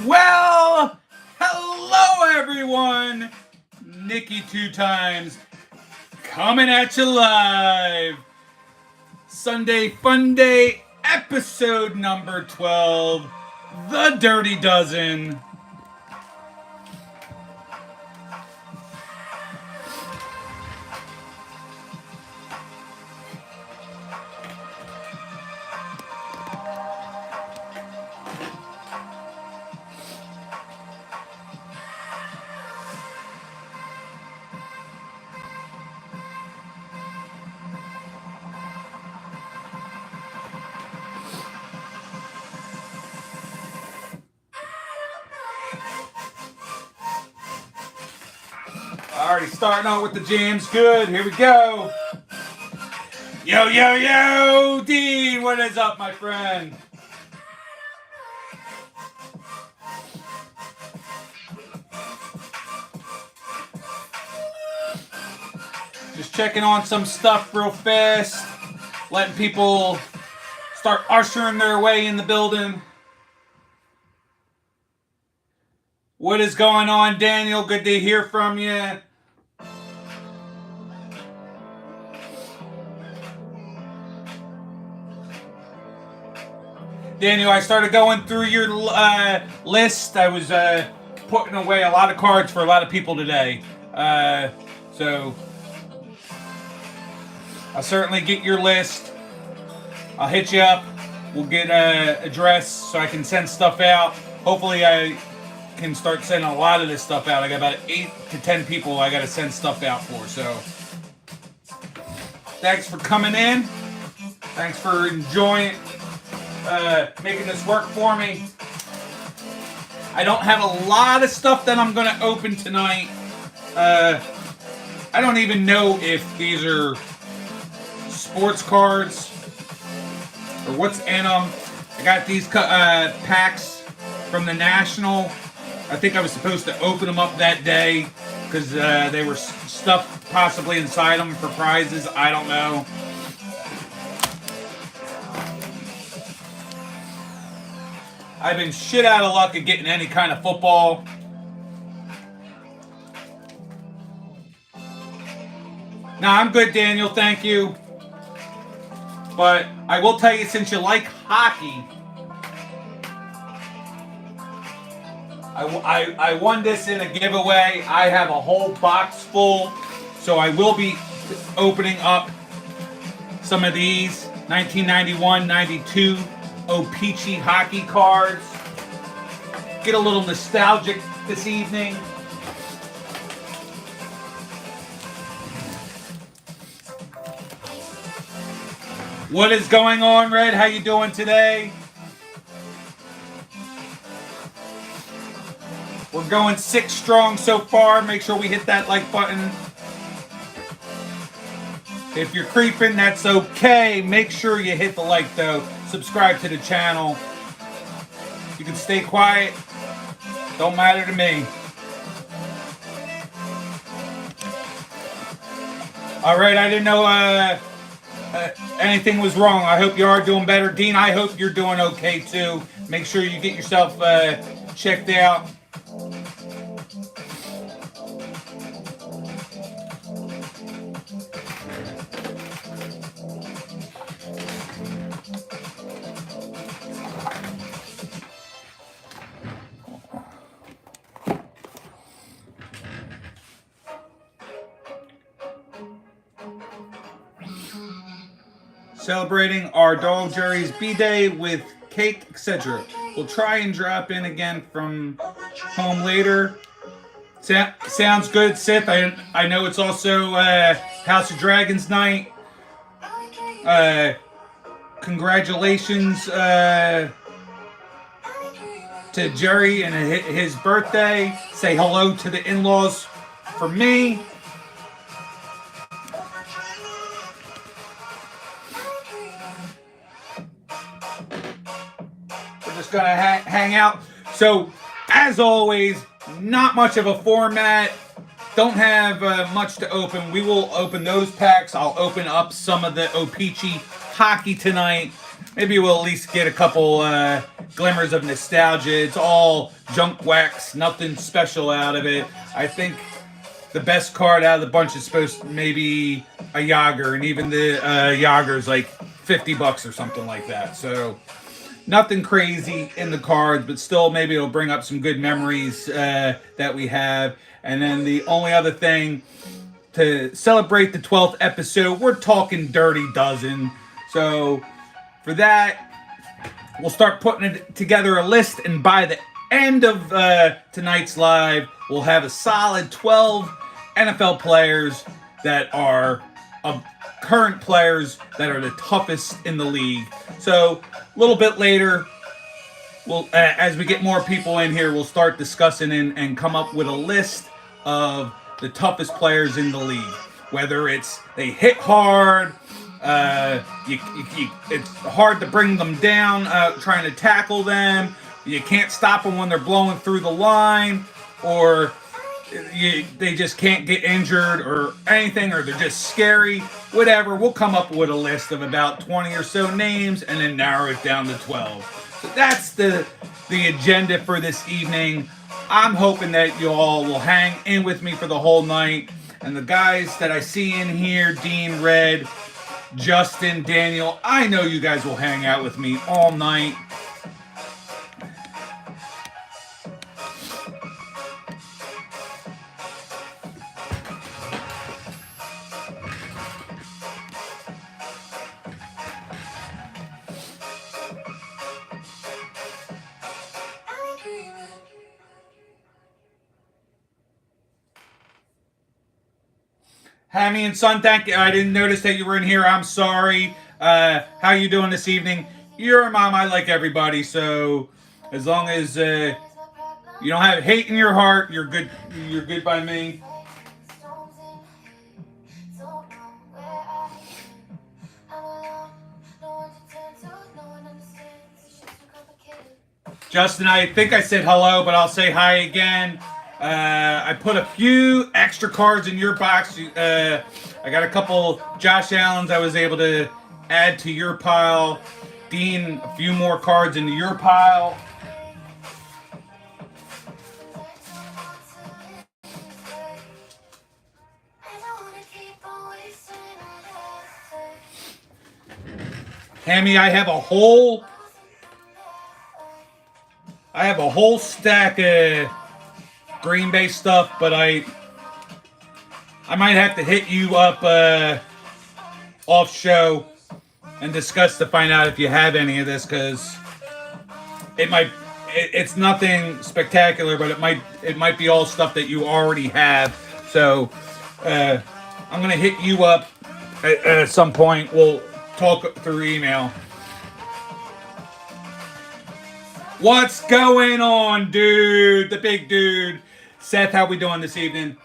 Well, hello everyone. Nikki 2 times coming at you live. Sunday Funday episode number 12, The Dirty Dozen. Already starting out with the jams. Good, here we go. Yo, yo, yo, Dean, what is up, my friend? Just checking on some stuff real fast. Letting people start ushering their way in the building. What is going on, Daniel? Good to hear from you. Daniel, I started going through your list. I was putting away a lot of cards for a lot of people today. So I'll certainly get your list. I'll hit you up. We'll get an address so I can send stuff out. Hopefully I can start sending a lot of this stuff out. I got about 8 to 10 people I got to send stuff out for. So thanks for coming in. Thanks for enjoying making this work for me. I don't have a lot of stuff that I'm going to open tonight. I don't even know if these are sports cards or what's in them. I got these packs from the National. I think I was supposed to open them up that day because they were stuff possibly inside them for prizes. I don't know. I've been shit out of luck at getting any kind of football. Nah, I'm good, Daniel. Thank you. But I will tell you, since you like hockey, I won this in a giveaway. I have a whole box full, so I will be opening up some of these 1991-92 O-Pee-Chee hockey cards. Get a little nostalgic this evening. What is going on, Red? How you doing today? We're going 6 strong so far. Make sure we hit that like button. If you're creeping, that's okay. Make sure you hit the like, though. Subscribe to the channel. You can stay quiet. Don't matter to me. Alright, I didn't know anything was wrong. I hope you are doing better. Dean, I hope you're doing okay, too. Make sure you get yourself checked out. Celebrating our dog Jerry's B-Day with cake, etc. We'll try and drop in again from home later. Sounds good, Sith. I know it's also House of Dragons night. Congratulations to Jerry and his birthday. Say hello to the in-laws for me. Just gonna hang out. So, as always, not much of a format. Don't have much to open. We will open those packs. I'll open up some of the O-Pee-Chee hockey tonight. Maybe we'll at least get a couple glimmers of nostalgia. It's all junk wax, nothing special out of it. I think the best card out of the bunch is supposed to maybe a Yager, and even the Yager's like $50 or something like that. So nothing crazy in the cards, but still maybe it'll bring up some good memories that we have. And then the only other thing, to celebrate the 12th episode, we're talking Dirty Dozen. So for that, we'll start putting it together a list, and by the end of tonight's live, we'll have a solid 12 NFL players that are current players that are the toughest in the league. So a little bit later, we'll as we get more people in here, we'll start discussing and come up with a list of the toughest players in the league. Whether it's they hit hard, it's hard to bring them down, trying to tackle them. You can't stop them when they're blowing through the line, or they just can't get injured or anything, or they're just scary. Whatever, we'll come up with a list of about 20 or so names and then narrow it down to 12. So that's the agenda for this evening. I'm hoping that you all will hang in with me for the whole night. And the guys that I see in here, Dean, Red, Justin, Daniel, I know you guys will hang out with me all night. Hammy and Son, thank you. I didn't notice that you were in here. I'm sorry. How you doing this evening? You're a mom. I like everybody. So as long as you don't have hate in your heart, you're good. You're good by me. Justin, I think I said hello, but I'll say hi again. I put a few extra cards in your box. I got a couple Josh Allens I was able to add to your pile. Dean, a few more cards into your pile. Hammy, I have a whole stack of Green Bay stuff, but I might have to hit you up off show and discuss to find out if you have any of this, because it's nothing spectacular, but it might be all stuff that you already have. So I'm gonna hit you up at some point. We'll talk through email. What's going on, dude? The big dude. Seth, how we doing this evening?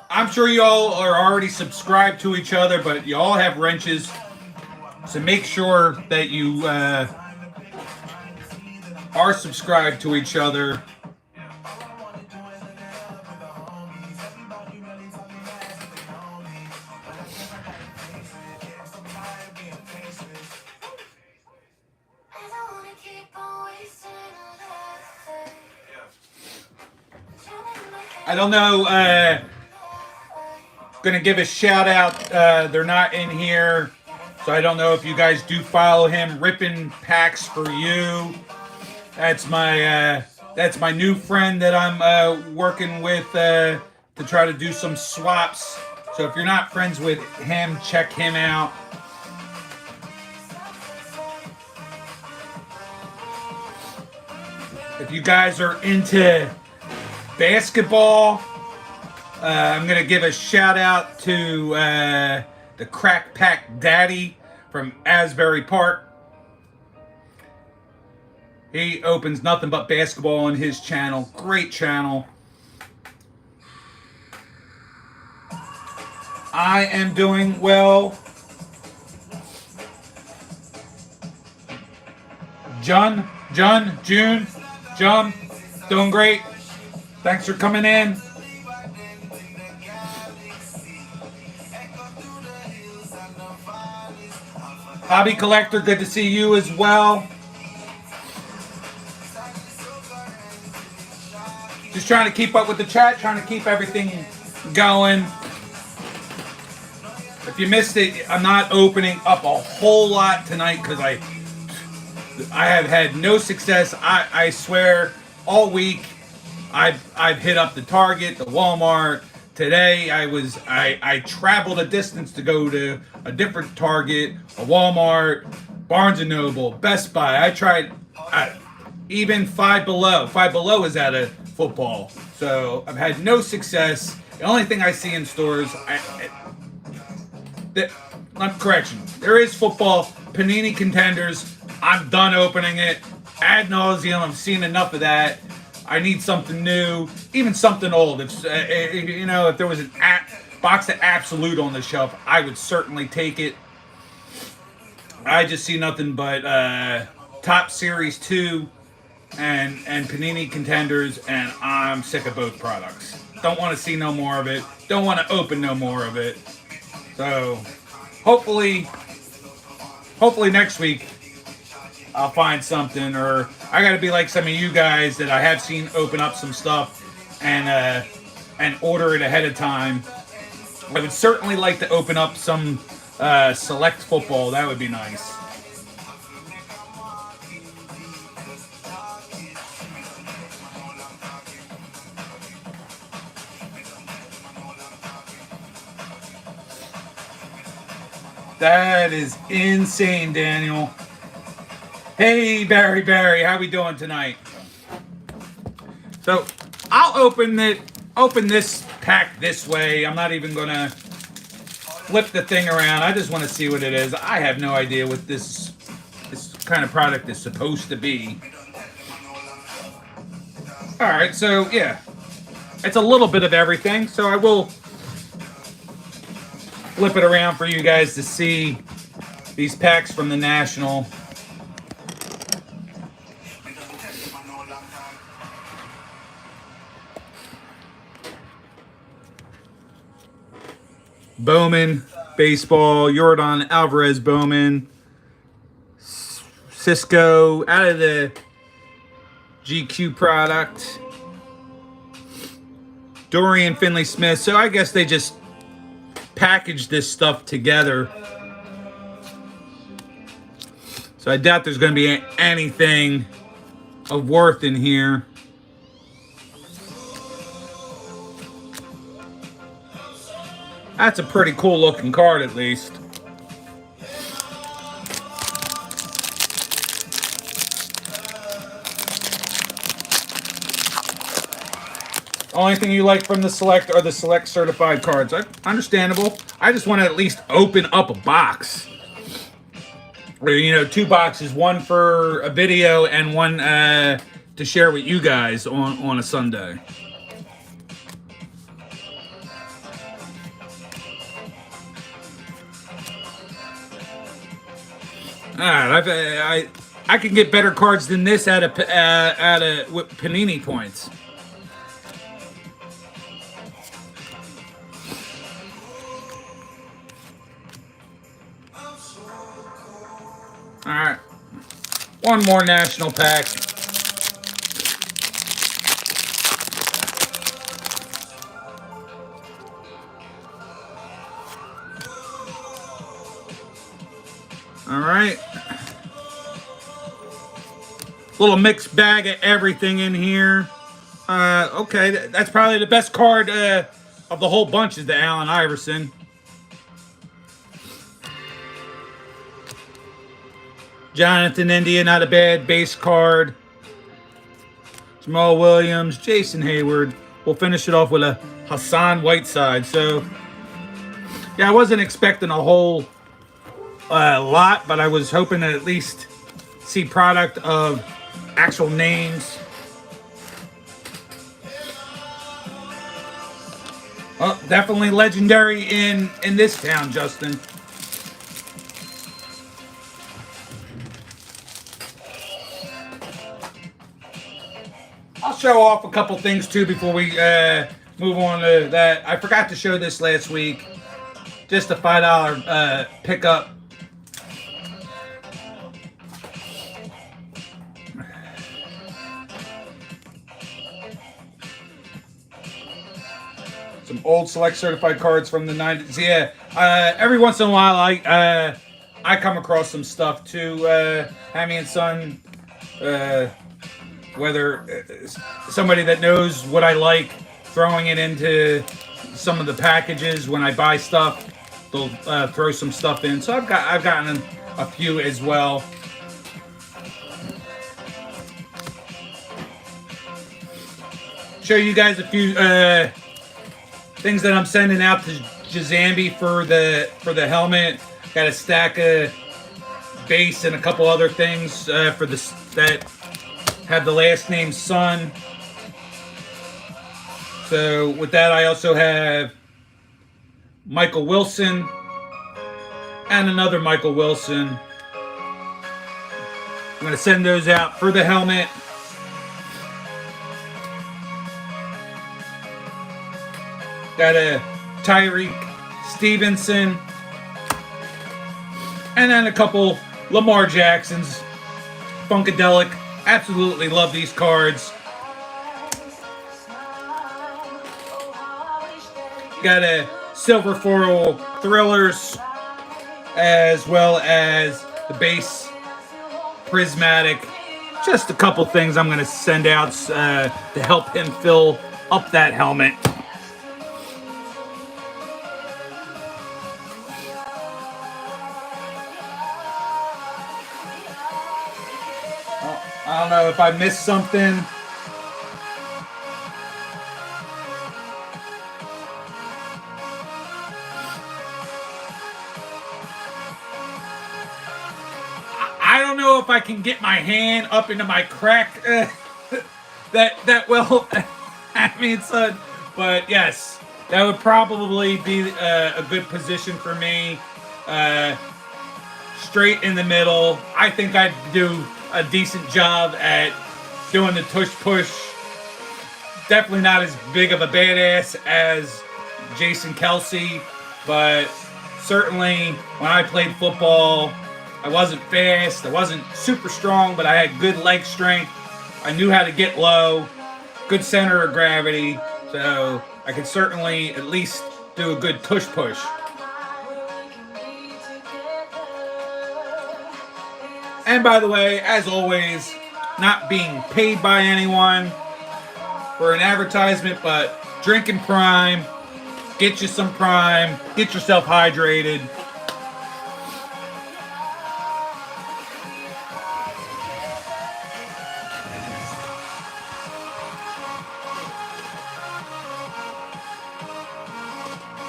I'm sure you all are already subscribed to each other, but you all have wrenches. So make sure that you are subscribed to each other. I don't know, gonna give a shout out, they're not in here, so I don't know if you guys do follow him. Rippin' Packs for You. That's my new friend that I'm working with to try to do some swaps. So if you're not friends with him, check him out. If you guys are into basketball, I'm going to give a shout out to the Crack Pack Daddy from Asbury Park. He opens nothing but basketball on his channel. Great channel. I am doing well. June. John, doing great. Thanks for coming in. Hobby Collector, good to see you as well. Just trying to keep up with the chat, trying to keep everything going. If you missed it, I'm not opening up a whole lot tonight because I have had no success. I swear, all week I've hit up the Target, the Walmart. Today I traveled a distance to go to a different Target, a Walmart, Barnes and Noble, Best Buy. I tried even Five Below. Five Below is out of football, so I've had no success. The only thing I see in stores, correction, there is football. Panini Contenders. I'm done opening it ad nauseum. I've seen enough of that. I need something new, even something old. If if there was a box of Absolute on the shelf, I would certainly take it. I just see nothing but Top Series 2 and Panini Contenders, and I'm sick of both products. Don't want to see no more of it. Don't want to open no more of it. So hopefully next week I'll find something, or I got to be like some of you guys that I have seen open up some stuff and order it ahead of time. I would certainly like to open up some select football. That would be nice. That is insane, Daniel. Hey, Barry, how we doing tonight? So, I'll open this pack this way. I'm not even gonna flip the thing around. I just want to see what it is. I have no idea what this kind of product is supposed to be. All right, so yeah, it's a little bit of everything. So I will flip it around for you guys to see these packs from the National. Bowman, baseball, Jordan Alvarez Bowman, Cisco, out of the GQ product, Dorian Finley-Smith. So I guess they just packaged this stuff together. So I doubt there's going to be anything of worth in here. That's a pretty cool looking card, at least. Only thing you like from the Select are the Select certified cards. Understandable. I just want to at least open up a box. Or, 2 boxes. One for a video and one to share with you guys on a Sunday. Alright, I can get better cards than this out of Panini points. Alright, one more National pack. Alright. Little mixed bag of everything in here. Okay, that's probably the best card of the whole bunch is the Allen Iverson. Jonathan India, not a bad base card. Jamal Williams, Jason Hayward. We'll finish it off with a Hassan Whiteside. So, yeah, I wasn't expecting a whole lot, but I was hoping to at least see product of actual names. Well, definitely legendary in this town, Justin. show off a couple things too before we move on to that. I forgot to show this last week. Just a $5 pickup. Some old select certified cards from the 90s. Yeah, every once in a while I come across some stuff too. Hammy and Son, whether somebody that knows what I like, throwing it into some of the packages when I buy stuff, they'll throw some stuff in. So I've gotten a few as well. Show you guys a few things that I'm sending out to Jazambi for the helmet. Got a stack of base and a couple other things for this that have the last name Son. So with that, I also have Michael Wilson and another Michael Wilson. I'm going to send those out for the helmet. Got a Tyreek Stevenson. And then a couple Lamar Jacksons. Funkadelic. Absolutely love these cards. Got a Silver Foil Thrillers, as well as the base Prismatic. Just a couple things I'm going to send out to help him fill up that helmet. I don't know if I missed something. I don't know if I can get my hand up into my crack that well. I mean, son, but yes, that would probably be a good position for me. Straight in the middle. I think I'd do a decent job at doing the tush push. Definitely not as big of a badass as Jason Kelsey, but certainly when I played football, I wasn't fast, I wasn't super strong, but I had good leg strength. I knew how to get low, good center of gravity, so I could certainly at least do a good tush push. And by the way, as always, not being paid by anyone for an advertisement, but drinking Prime, get you some Prime, get yourself hydrated.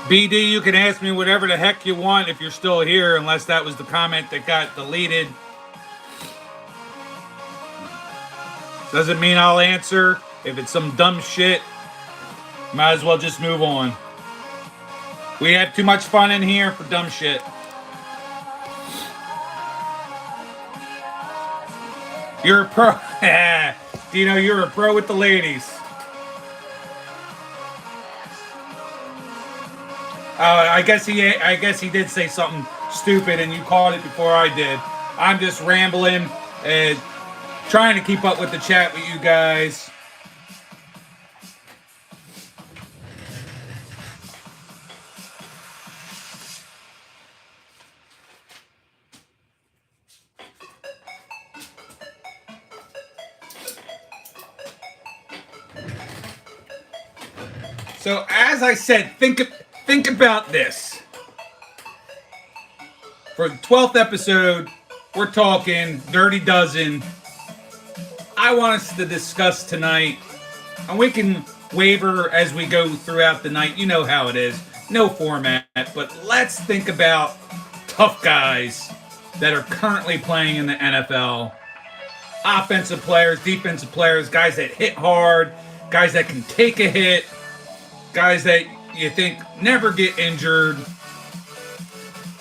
BD, you can ask me whatever the heck you want if you're still here, unless that was the comment that got deleted. Doesn't mean I'll answer. If it's some dumb shit, might as well just move on. We have too much fun in here for dumb shit. You're a pro. Dino, you're a pro with the ladies. I guess he did say something stupid and you caught it before I did. I'm just rambling and trying to keep up with the chat with you guys. So as I said, think about this. For the 12th episode, we're talking Dirty Dozen. I want us to discuss tonight, and we can waver as we go throughout the night. You know how it is. No format, but let's think about tough guys that are currently playing in the NFL. Offensive players, defensive players, guys that hit hard, guys that can take a hit, guys that you think never get injured.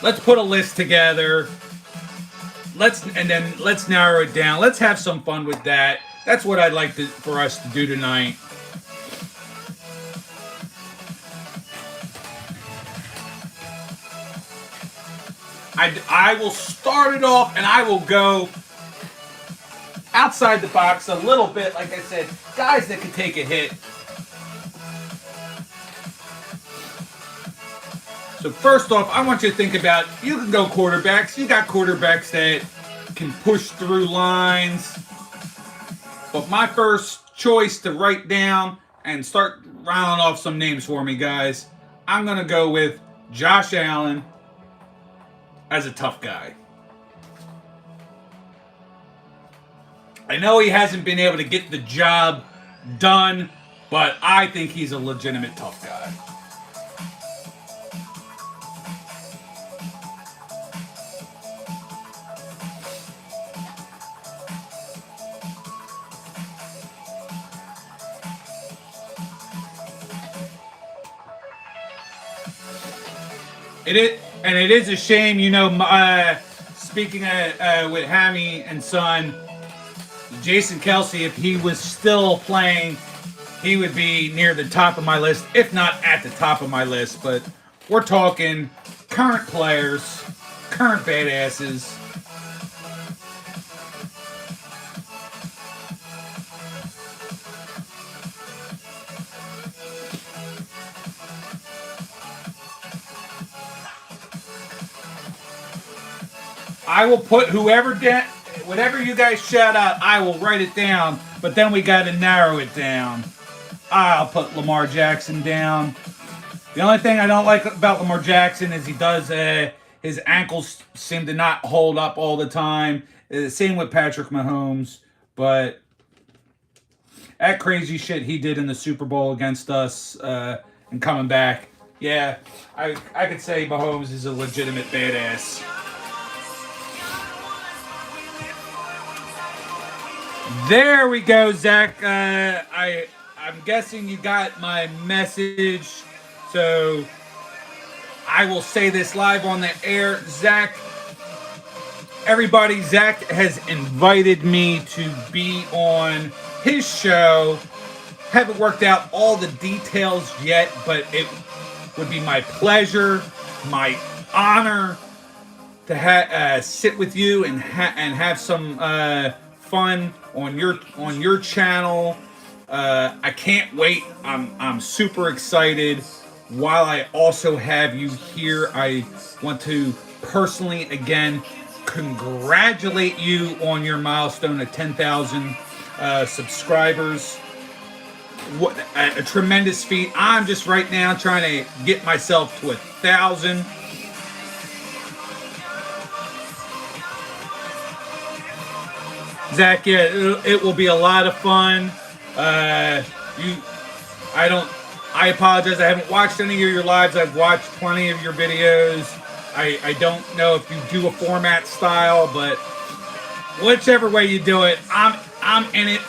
Let's put a list together. Let's narrow it down. Let's have some fun with that. That's what I'd like for us to do tonight. I will start it off, and I will go outside the box a little bit. Like I said, guys that can take a hit. So first off, I want you to think about, you can go quarterbacks. You got quarterbacks that can push through lines. But my first choice to write down and start rounding off some names for me, guys, I'm going to go with Josh Allen as a tough guy. I know he hasn't been able to get the job done, but I think he's a legitimate tough guy. It is a shame, you know, speaking with Hammy and Son, Jason Kelsey, if he was still playing, he would be near the top of my list, if not at the top of my list. But we're talking current players, current badasses. I will put whatever you guys shout out, I will write it down, but then we got to narrow it down. I'll put Lamar Jackson down. The only thing I don't like about Lamar Jackson is he does, his ankles seem to not hold up all the time. Same with Patrick Mahomes, but that crazy shit he did in the Super Bowl against us and coming back, yeah, I could say Mahomes is a legitimate badass. There we go, Zach. I'm guessing you got my message. So I will say this live on the air. Zach, everybody, Zach has invited me to be on his show. Haven't worked out all the details yet, but it would be my pleasure, my honor to sit with you and have some fun on your channel. I can't wait. I'm super excited. While I also have you here, I want to personally again congratulate you on your milestone of 10,000 subscribers. What a tremendous feat. I'm just right now trying to get myself to 1,000. Zach, yeah, it will be a lot of fun. I apologize. I haven't watched any of your lives. I've watched plenty of your videos. I don't know if you do a format style, but whichever way you do it, I'm in it.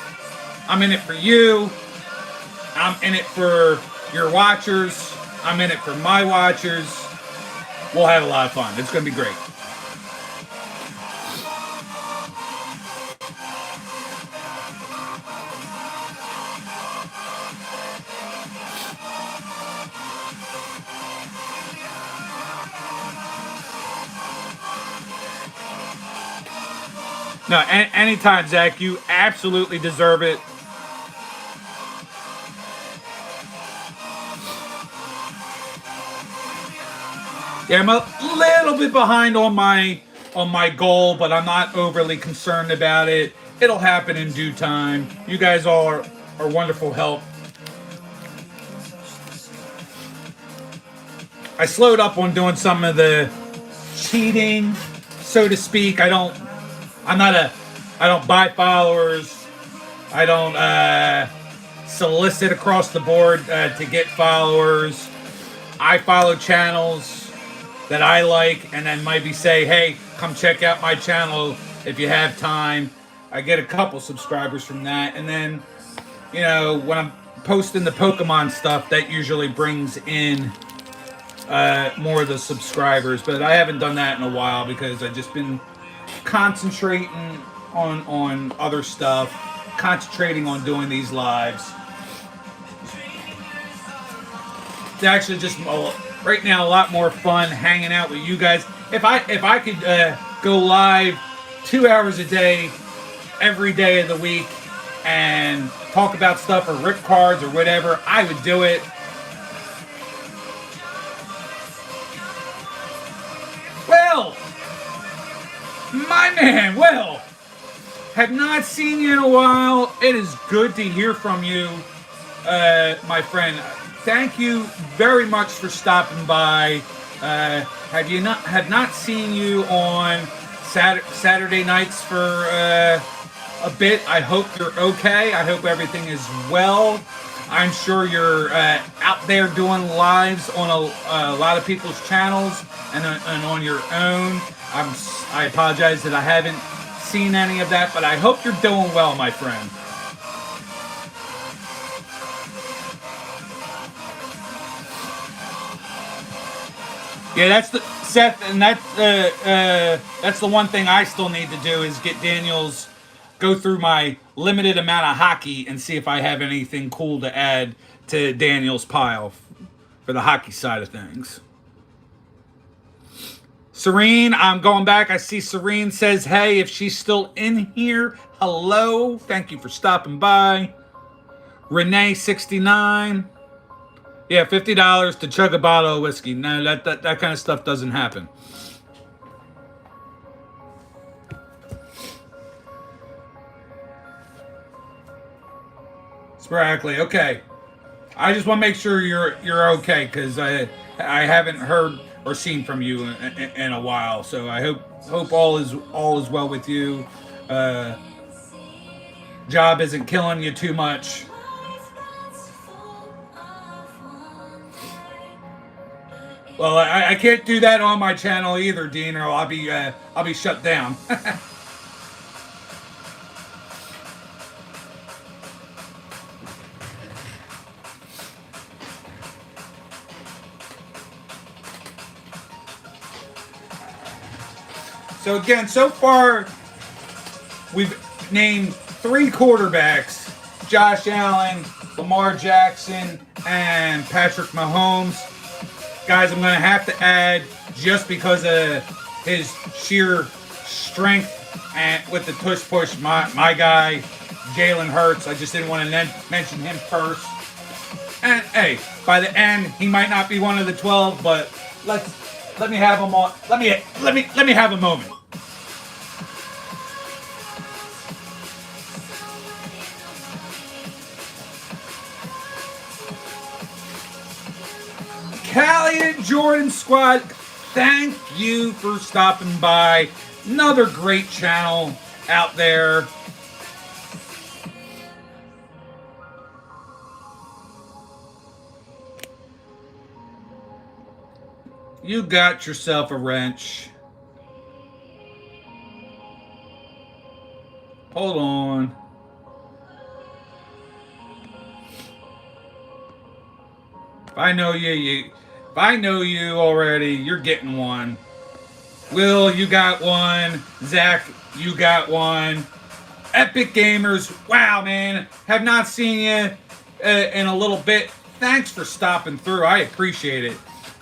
I'm in it for you. I'm in it for your watchers. I'm in it for my watchers. We'll have a lot of fun. It's going to be great. No, anytime, Zach. You absolutely deserve it. Yeah, I'm a little bit behind on my goal, but I'm not overly concerned about it. It'll happen in due time. You guys all are wonderful help. I slowed up on doing some of the cheating, so to speak. I don't buy followers. I don't solicit across the board to get followers. I follow channels that I like and then maybe say, hey, come check out my channel if you have time. I get a couple subscribers from that. And then, you know, when I'm posting the Pokemon stuff, that usually brings in more of the subscribers. But I haven't done that in a while because I've just been concentrating on other stuff. concentrating on doing these lives. It's actually just right now a lot more fun hanging out with you guys. If I could go live 2 hours a day, every day of the week, and talk about stuff or rip cards or whatever, I would do it. Well, my man, well, have not seen you in a while. It is good to hear from you, my friend. Thank you very much for stopping by. Have not seen you on Saturday nights for a bit. I hope you're okay. I hope everything is well. I'm sure you're out there doing lives on a lot of people's channels and on your own. I apologize that I haven't seen any of that, but I hope you're doing well, my friend. Yeah, that's the Seth, and that's the one thing I still need to do is get Daniel's, go through my limited amount of hockey and see if I have anything cool to add to Daniel's pile for the hockey side of things. Serene, I'm going back. I see Serene says, hey, if she's still in here, hello. Thank you for stopping by. Renee, 69. Yeah, $50 to chug a bottle of whiskey. No, that kind of stuff doesn't happen. Sporadically, okay. I just want to make sure you're okay, because I haven't heard or seen from you in a while. So I hope all is well with you. Job isn't killing you too much. Well, I can't do that on my channel either, Dean, or I'll be shut down. So again, so far we've named 3 quarterbacks: Josh Allen, Lamar Jackson, and Patrick Mahomes. Guys, I'm going to have to add, just because of his sheer strength and with the push, my guy, Jalen Hurts. I just didn't want to mention him first. And hey, by the end, he might not be one of the 12, but let me have him on. Let me have a moment. Callie and Jordan Squad, thank you for stopping by. Another great channel out there. You got yourself a wrench. Hold on. If I know you already, you're getting one. Will, you got one. Zach, you got one. Epic Gamers, wow, man. Have not seen you in a little bit. Thanks for stopping through. I appreciate it.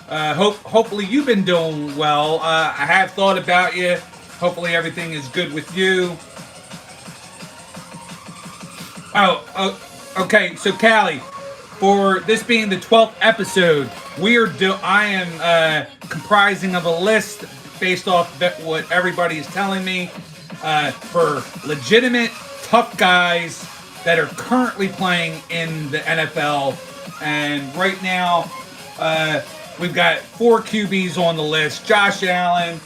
Hopefully you've been doing well. I have thought about you. Hopefully everything is good with you. Oh, okay. So Callie, for this being the 12th episode, I am comprising of a list based off what everybody is telling me for legitimate, tough guys that are currently playing in the NFL. And right now, we've got 4 QBs on the list: Josh Allen,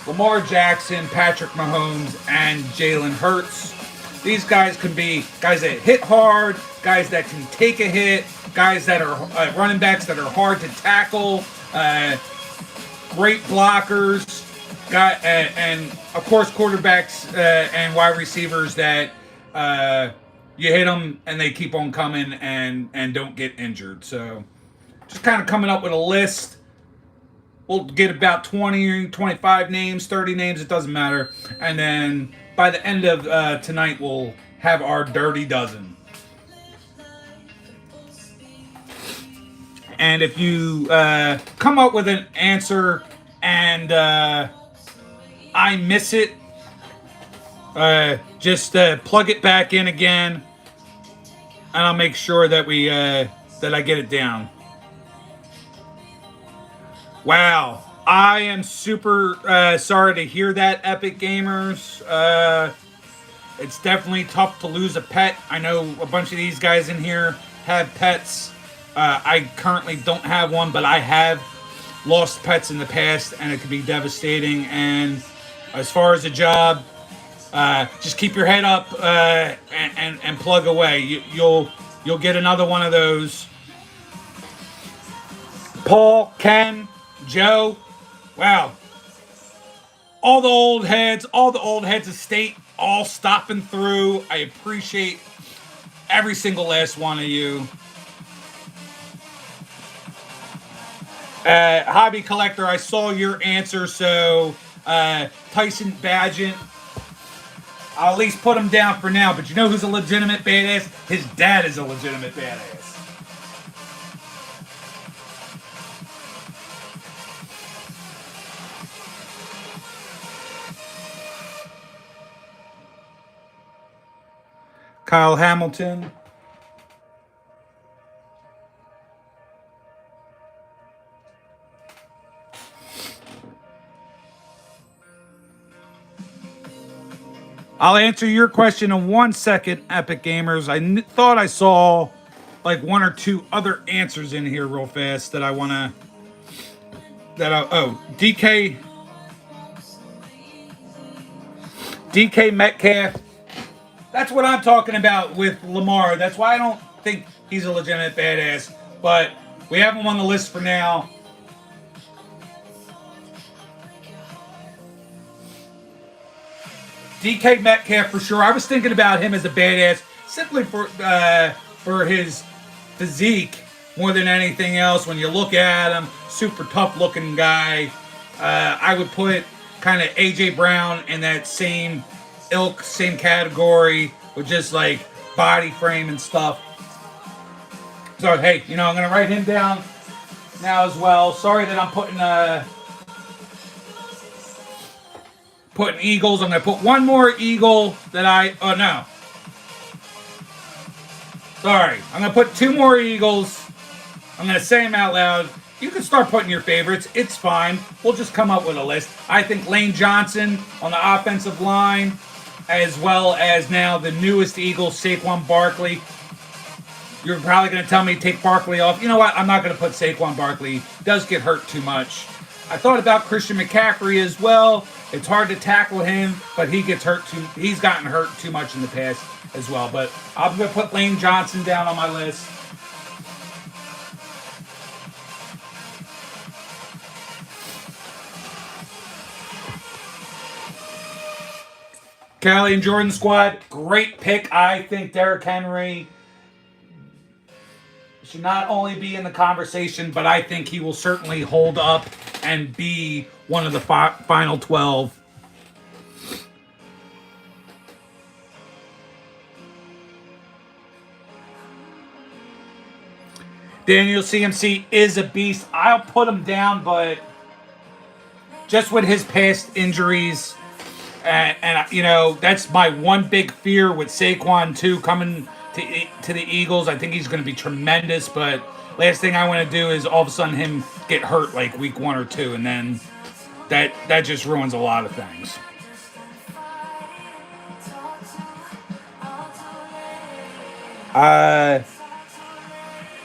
Lamar Jackson, Patrick Mahomes, and Jalen Hurts. These guys can be guys that hit hard, guys that can take a hit, guys that are running backs that are hard to tackle, great blockers, and of course quarterbacks and wide receivers that you hit them and they keep on coming and don't get injured. So just kind of coming up with a list. We'll get about 20, 25 names, 30 names, it doesn't matter. And then by the end of tonight, we'll have our dirty dozen. And if you come up with an answer and I miss it, just plug it back in again, and I'll make sure that that I get it down. Wow, I am super sorry to hear that, Epic Gamers. It's definitely tough to lose a pet. I know a bunch of these guys in here have pets. I currently don't have one, but I have lost pets in the past, and it can be devastating. And as far as a job, just keep your head up and plug away. You'll get another one of those. Paul, Ken, Joe, wow. All the old heads of state, all stopping through. I appreciate every single last one of you. Hobby Collector, I saw your answer, so Tyson Badgett, I'll at least put him down for now, but you know who's a legitimate badass? His dad is a legitimate badass. Kyle Hamilton. I'll answer your question in 1 second, Epic Gamers. I thought I saw like one or two other answers in here real fast that I want to... DK Metcalf. That's what I'm talking about with Lamar. That's why I don't think he's a legitimate badass. But we have him on the list for now. DK Metcalf for sure. I was thinking about him as a badass simply for his physique more than anything else. When you look at him, super tough looking guy. I would put kind of AJ Brown in that same ilk, same category with just like body frame and stuff. So hey, I'm gonna write him down now as well. Sorry that I'm putting Eagles. I'm going to put one more Eagle that no. Sorry. I'm going to put two more Eagles. I'm going to say them out loud. You can start putting your favorites. It's fine. We'll just come up with a list. I think Lane Johnson on the offensive line, as well as now the newest Eagles, Saquon Barkley. You're probably going to tell me to take Barkley off. You know what? I'm not going to put Saquon Barkley. He does get hurt too much. I thought about Christian McCaffrey as well. It's hard to tackle him, but he's gotten hurt too much in the past as well. But I'm going to put Lane Johnson down on my list. Callie and Jordan squad, great pick. I think Derrick Henry should not only be in the conversation, but I think he will certainly hold up and be one of the final 12. Daniel CMC is a beast. I'll put him down, but just with his past injuries, and that's my one big fear with Saquon too, coming to the Eagles. I think he's going to be tremendous, but last thing I want to do is all of a sudden him get hurt like week 1 or 2, and then that just ruins a lot of things.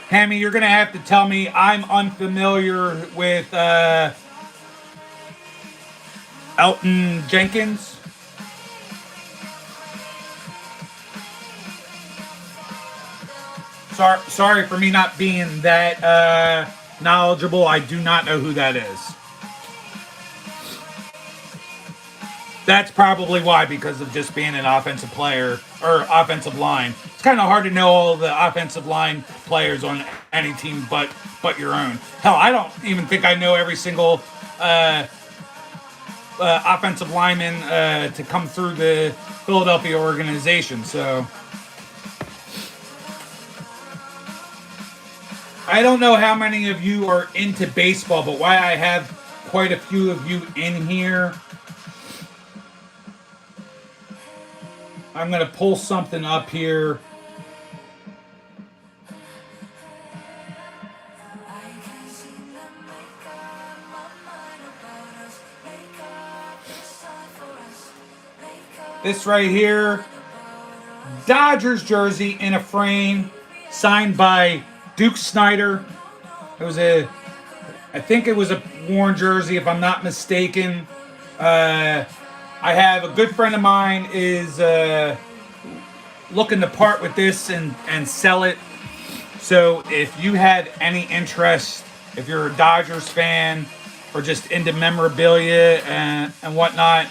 Hammy, you're going to have to tell me. I'm unfamiliar with Elton Jenkins. Sorry for me not being that knowledgeable. I do not know who that is. That's probably why, because of just being an offensive player or offensive line. It's kind of hard to know all the offensive line players on any team but your own. Hell, I don't even think I know every single offensive linemen to come through the Philadelphia organization. So I don't know how many of you are into baseball, but why I have quite a few of you in here, I'm going to pull something up here. This right here, Dodgers jersey in a frame, signed by Duke Snyder. I think it was a worn jersey, if I'm not mistaken. I have a good friend of mine is looking to part with this and sell it. So if you had any interest, if you're a Dodgers fan or just into memorabilia and whatnot,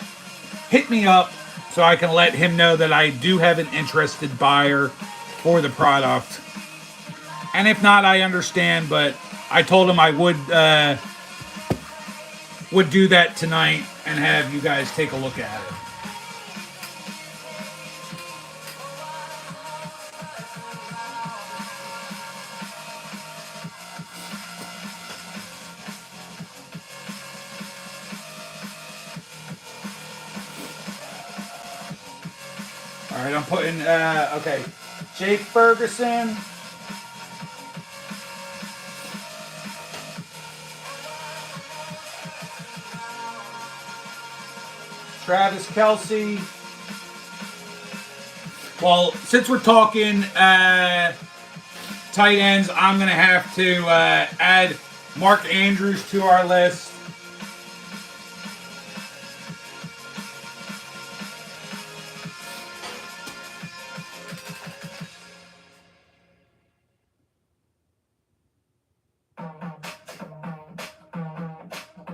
hit me up so I can let him know that I do have an interested buyer for the product. And if not, I understand, but I told him I would do that tonight and have you guys take a look at it. All right, I'm putting, okay, Jake Ferguson. Travis Kelce. Well, since we're talking tight ends, I'm going to have to add Mark Andrews to our list.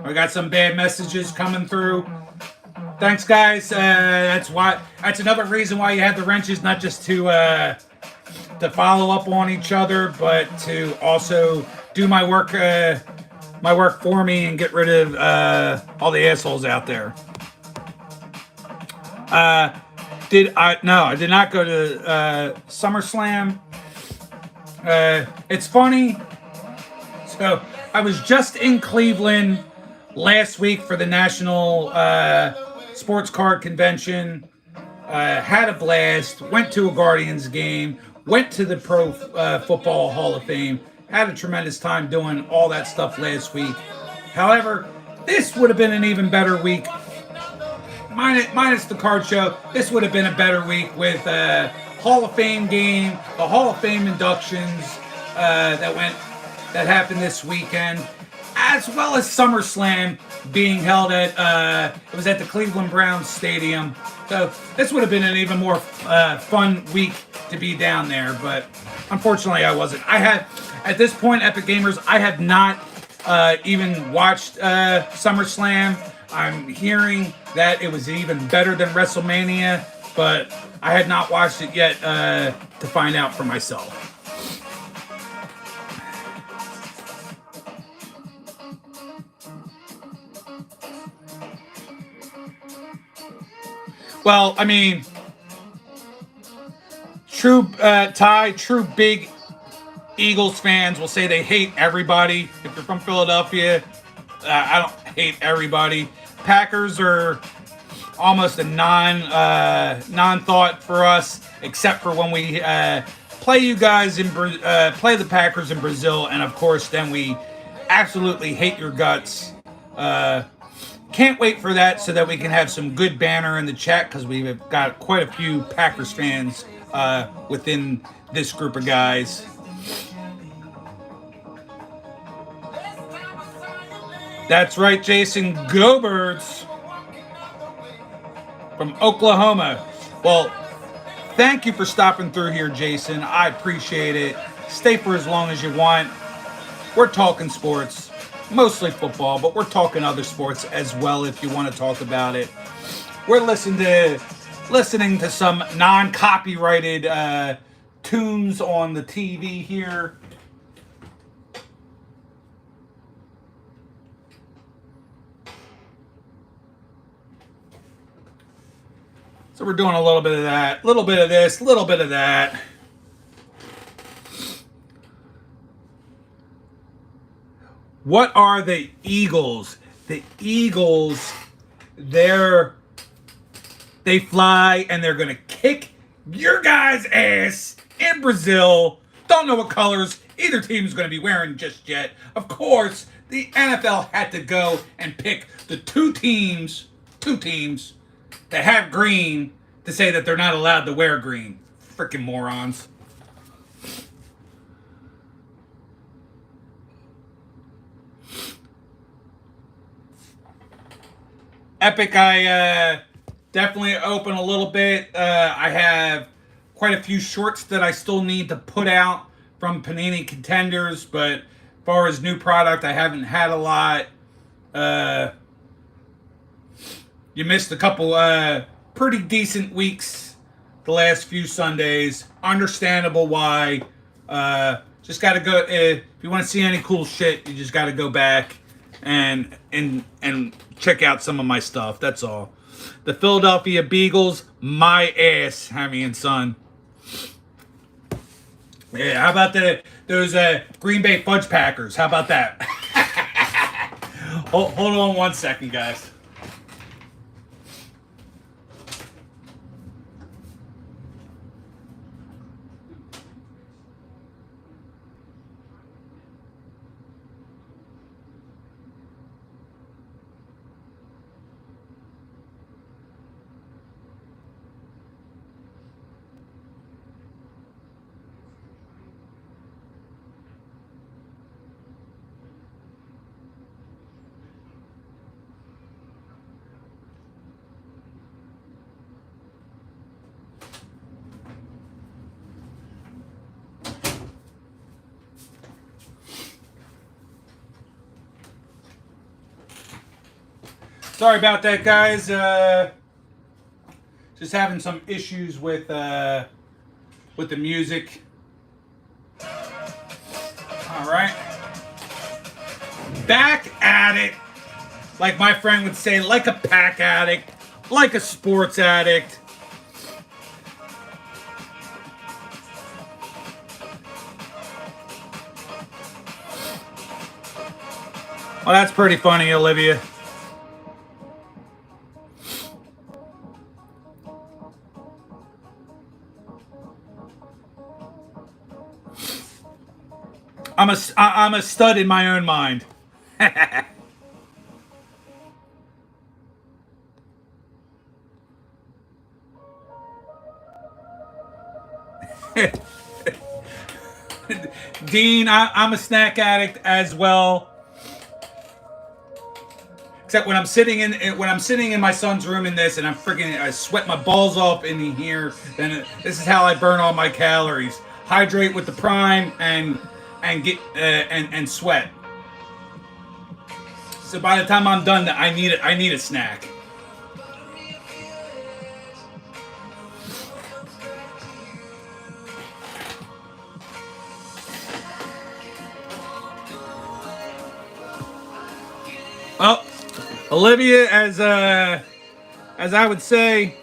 We got some bad messages coming through. Thanks, guys. That's another reason why you have the wrenches, not just to follow up on each other, but to also do my work for me and get rid of all the assholes out there. I did not go to SummerSlam. It's funny. So I was just in Cleveland last week for the National Sports Card Convention. Had a blast. Went to a Guardians game. Went to the Pro Football Hall of Fame. Had a tremendous time doing all that stuff last week. However, this would have been an even better week. Minus the card show, this would have been a better week with Hall of Fame game, the Hall of Fame inductions that happened this weekend, as well as SummerSlam being held at it was at the Cleveland Browns Stadium. So this would have been an even more fun week to be down there, but unfortunately I wasn't. At this point, Epic Gamers, I have not even watched SummerSlam. I'm hearing that it was even better than WrestleMania, but I had not watched it yet to find out for myself. Well, I mean, true big Eagles fans will say they hate everybody. If you're from Philadelphia, I don't hate everybody. Packers are almost a non-thought for us, except for when we play you guys play the Packers in Brazil, and of course, then we absolutely hate your guts. Can't wait for that so that we can have some good banner in the chat, because we've got quite a few Packers fans within this group of guys. That's right, Jason. Go Birds from Oklahoma. Well, thank you for stopping through here, Jason. I appreciate it. Stay for as long as you want. We're talking sports, mostly football, but we're talking other sports as well if you want to talk about it. We're listening to some non-copyrighted tunes on the TV here. So we're doing a little bit of that, a little bit of this, a little bit of that. What are the Eagles? The Eagles, they fly and they're going to kick your guys' ass in Brazil. Don't know what colors either team is going to be wearing just yet. Of course, the NFL had to go and pick the two teams that have green to say that they're not allowed to wear green. Freaking morons. Epic, I definitely open a little bit. I have quite a few shorts that I still need to put out from Panini Contenders, but as far as new product, I haven't had a lot. You missed a couple pretty decent weeks the last few Sundays. Understandable why. Just got to go. If you want to see any cool shit, you just got to go back and check out some of my stuff. That's all. The Philadelphia Beagles, my ass, Hammy and Son. Yeah, how about those Green Bay Fudge Packers? How about that? hold on one second, guys. Sorry about that, guys. Just having some issues with the music. All right, back at it. Like my friend would say, like a pack addict, like a sports addict. Well, that's pretty funny, Olivia. I'm a stud in my own mind. Dean, I'm a snack addict as well. Except when I'm sitting in my son's room in this, and I sweat my balls off in here. Then this is how I burn all my calories. Hydrate with the Prime and get and sweat. So by the time I'm done, I need a snack. Well, Olivia, as I would say,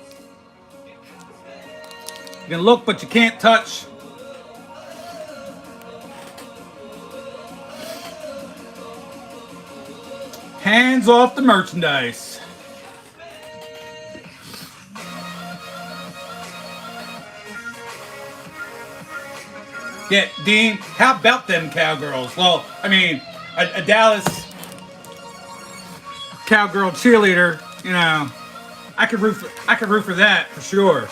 you can look but you can't touch. Hands off the merchandise. Yeah, Dean, how about them Cowgirls? Well, I mean, a Dallas Cowgirl cheerleader, you know, I could root for that for sure.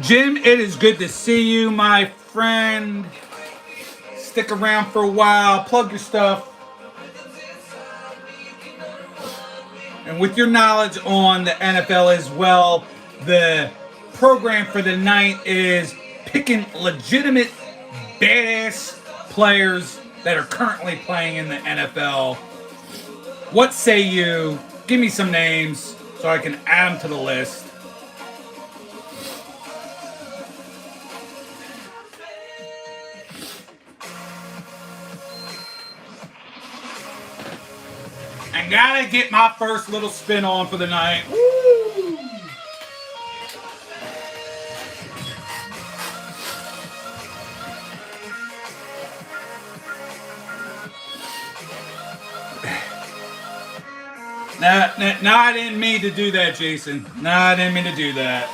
Jim, it is good to see you, my friend. Stick around for a while. Plug your stuff. And with your knowledge on the NFL as well, the program for the night is picking legitimate, badass players that are currently playing in the NFL. What say you? Give me some names so I can add them to the list. I gotta get my first little spin on for the night. Woo! No, I didn't mean to do that, Jason. No, I didn't mean to do that.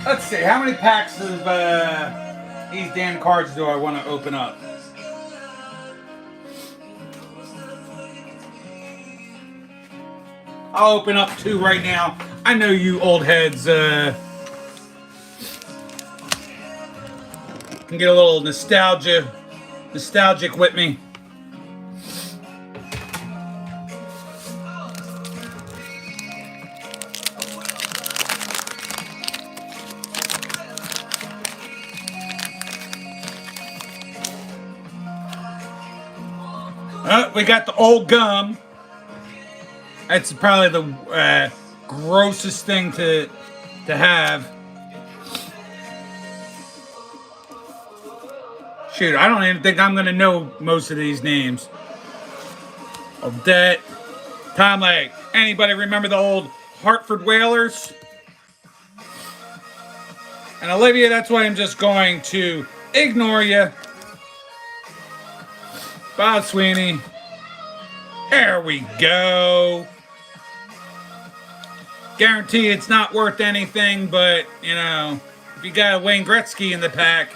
Let's see, how many packs of these damn cards do I want to open up? I'll open up 2 right now. I know you old heads can get a little nostalgic with me. We got the old gum. That's probably the grossest thing to have. Shoot, I don't even think I'm gonna know most of these names. Odette, Tom Lake. Anybody remember the old Hartford Whalers? And Olivia, that's why I'm just going to ignore you. Bob Sweeney. There we go. Guarantee it's not worth anything, but, you know, if you got a Wayne Gretzky in the pack,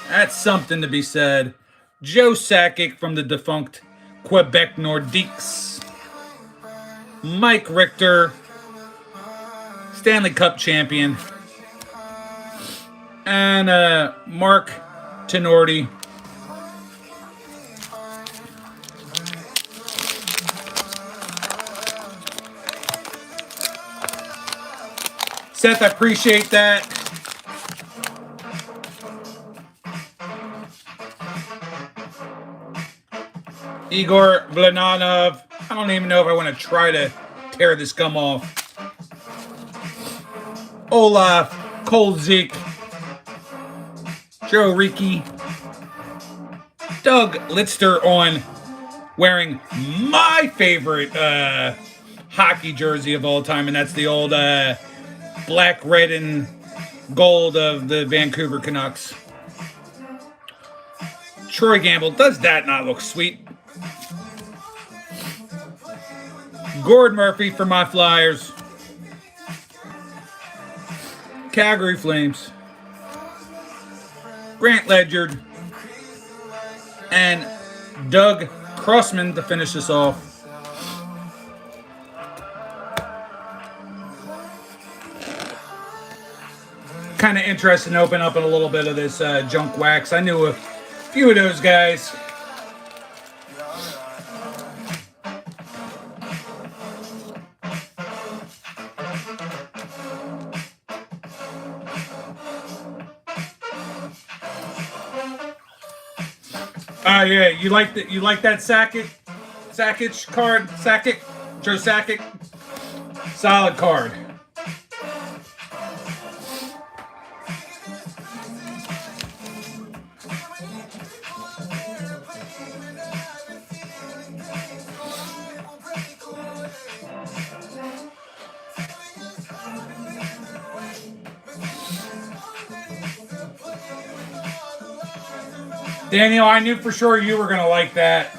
that's something to be said. Joe Sakic from the defunct Quebec Nordiques. Mike Richter, Stanley Cup champion. And Mark Tenorti. Seth, I appreciate that. Igor Vlananov. I don't even know if I want to try to tear this gum off. Olaf Kolzik. Joe Ricci. Doug Litster on wearing my favorite hockey jersey of all time, and that's the old black, red, and gold of the Vancouver Canucks. Troy Gamble. Does that not look sweet? Gord Murphy for my Flyers. Calgary Flames. Grant Ledyard. And Doug Crossman to finish this off. Kind of interested in opening up a little bit of this junk wax. I knew a few of those guys. Yeah, you like that? You like that Sakic card? Sakic, Joe Sakic, solid card. Daniel, I knew for sure you were going to like that.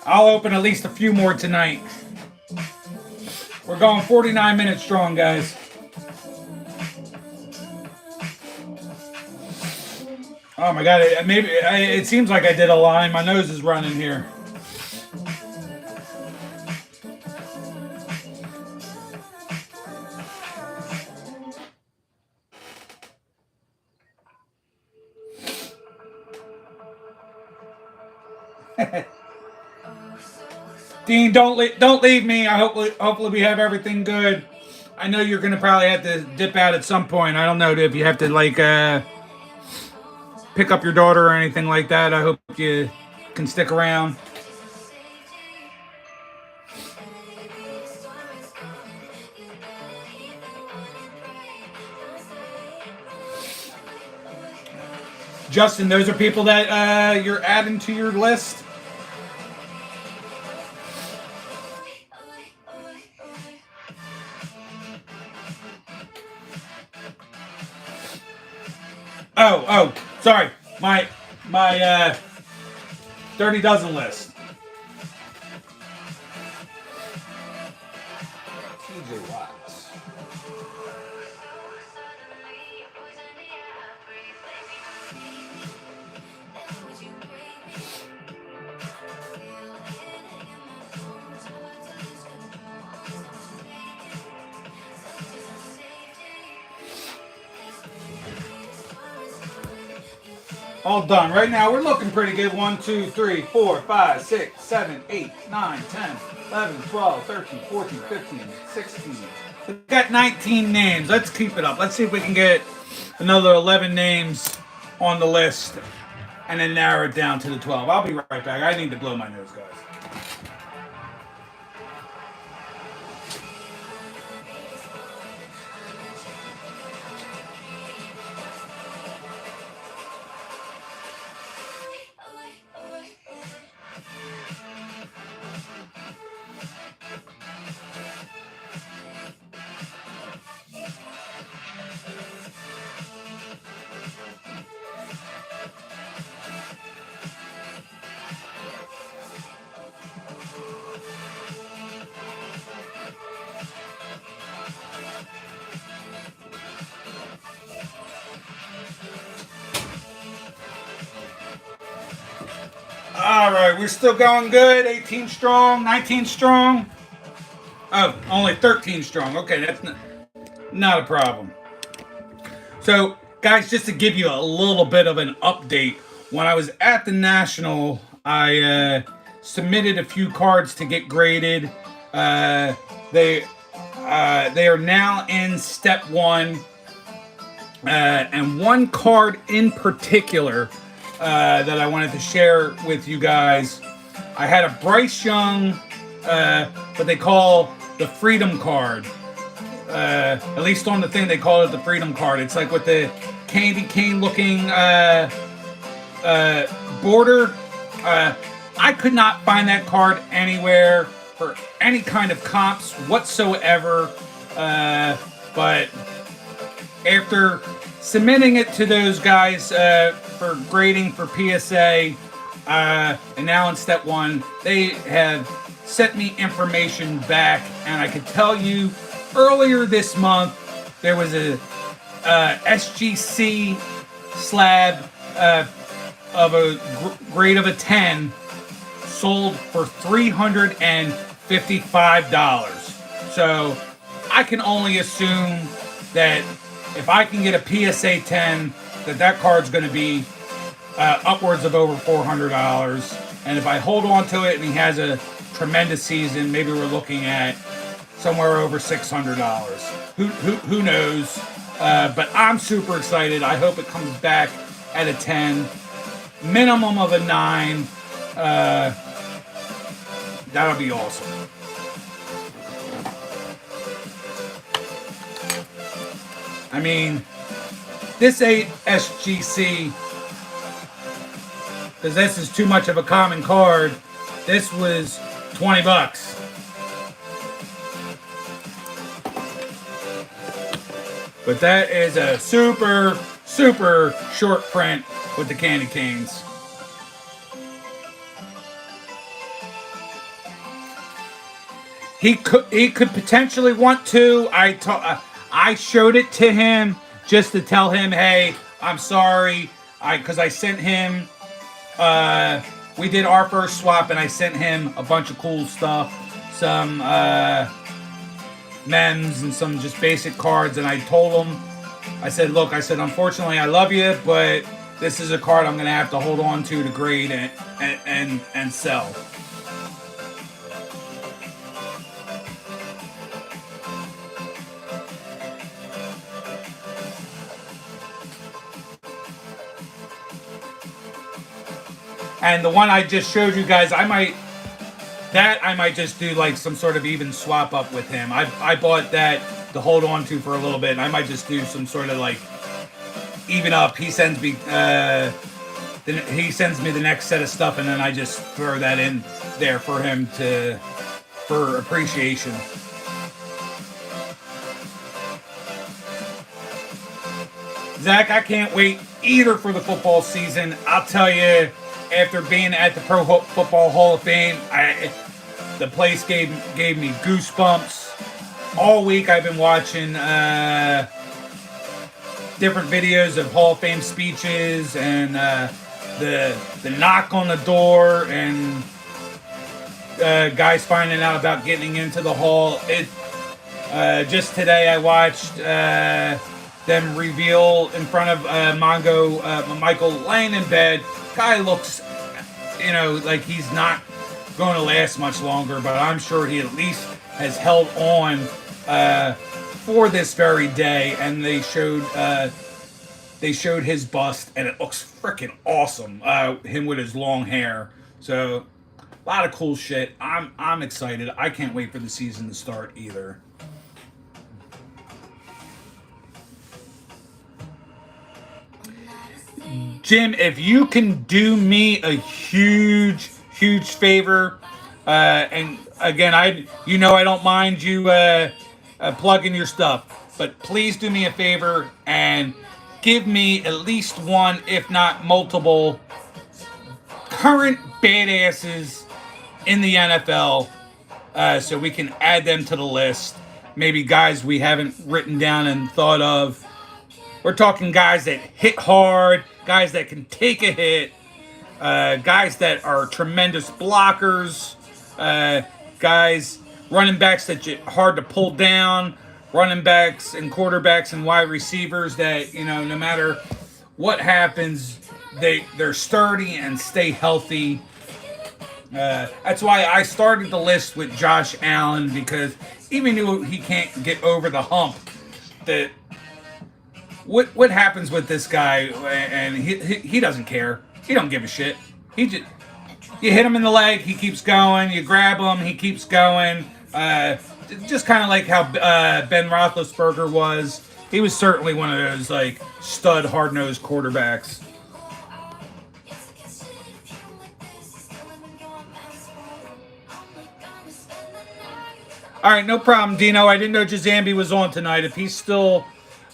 I'll open at least a few more tonight. We're going 49 minutes strong, guys. Oh my God, it seems like I did a line. My nose is running here. Dean, don't leave me. Hopefully we have everything good. I know you're gonna probably have to dip out at some point. I don't know if you have to like pick up your daughter or anything like that. I hope you can stick around. Justin, those are people that you're adding to your list. Oh, sorry. My Dirty Dozen list. TJ Watts. All done. Right now, we're looking pretty good. 1, 2, 3, 4, 5, 6, 7, 8, 9, 10, 11, 12, 13, 14, 15, 16. We've got 19 names. Let's keep it up. Let's see if we can get another 11 names on the list and then narrow it down to the 12. I'll be right back. I need to blow my nose, guys. All right, we're still going good. 18 strong, 19 strong. Oh, only 13 strong. Okay, that's not a problem. So, guys, just to give you a little bit of an update, when I was at the National, I submitted a few cards to get graded. They are now in step 1, and one card in particular that I wanted to share with you guys. I had a Bryce Young, what they call the Freedom card. At least on the thing they call it the Freedom card. It's like with the candy cane looking border. I could not find that card anywhere for any kind of comps whatsoever. But after submitting it to those guys for grading for PSA, and now in step 1, they have sent me information back, and I could tell you earlier this month there was a SGC slab of a grade of a 10 sold for $355. So I can only assume that if I can get a PSA 10, that card's going to be upwards of over $400. And if I hold on to it and he has a tremendous season, maybe we're looking at somewhere over $600. Who knows? But I'm super excited. I hope it comes back at a 10, minimum of a 9. That'll be awesome. I mean, this ain't SGC, because this is too much of a common card. This was $20. But that is a super, super short print with the candy canes. He could potentially want to. I showed it to him just to tell him, hey, I'm sorry, because I sent him. We did our first swap, and I sent him a bunch of cool stuff, some mems and some just basic cards, and I told him, I said, look, unfortunately, I love you, but this is a card I'm going to have to hold on to grade and sell. And the one I just showed you guys, I might just do like some sort of even swap up with him. I bought that to hold on to for a little bit, and I might just do some sort of like even up. He sends me the next set of stuff, and then I just throw that in there for him for appreciation. Zach, I can't wait either for the football season. I'll tell you, after being at the Pro Football Hall of Fame, the place gave me goosebumps. All week I've been watching different videos of Hall of Fame speeches and the knock on the door and guys finding out about getting into the hall. Just today I watched them reveal in front of Michael laying in bed. Guy looks, like he's not going to last much longer, but I'm sure he at least has held on for this very day. And they showed his bust, and it looks freaking awesome. Him with his long hair. So a lot of cool shit. I'm excited. I can't wait for the season to start either. Jim, if you can do me a huge favor, and again, I don't mind you plugging your stuff, but please do me a favor and give me at least one, if not multiple, current badasses in the NFL, so we can add them to the list. Maybe guys we haven't written down and thought of. We're talking guys that hit hard, guys that can take a hit, guys that are tremendous blockers, guys, running backs that are hard to pull down, running backs and quarterbacks and wide receivers that, no matter what happens, they're sturdy and stay healthy. That's why I started the list with Josh Allen, because even though he can't get over the hump, that what happens with this guy, and he doesn't care. He don't give a shit. You hit him in the leg, he keeps going. You grab him, he keeps going. Just kind of like how Ben Roethlisberger was. He was certainly one of those like stud, hard-nosed quarterbacks. All right, no problem, Dino. I didn't know Jazambi was on tonight. If he's still,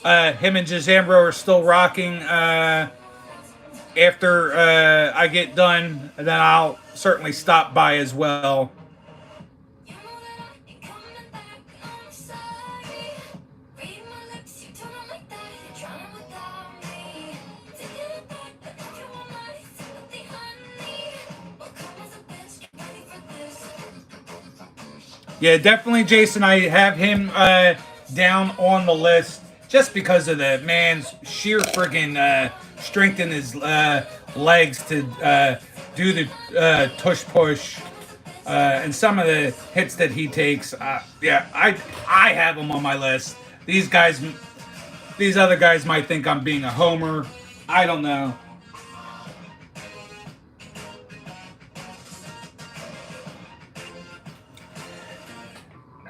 him and Jazambro are still rocking after I get done, then I'll certainly stop by as well. Yeah, definitely, Jason. I have him down on the list just because of the man's sheer friggin' strength in his legs to do the tush push and some of the hits that he takes. Yeah, I have him on my list. These other guys might think I'm being a homer. I don't know.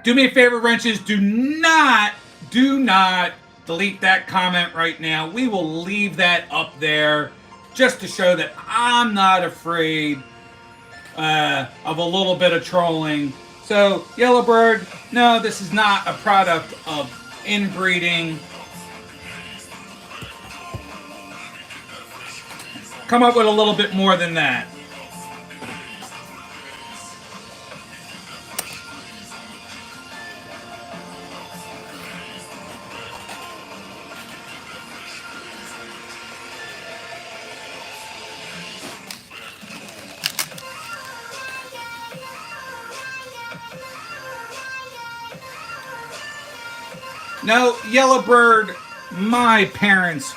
Do me a favor, wrenches. Do not delete that comment right now. We will leave that up there just to show that I'm not afraid of a little bit of trolling. So, Yellowbird, no, this is not a product of inbreeding. Come up with a little bit more than that. No, Yellowbird, my parents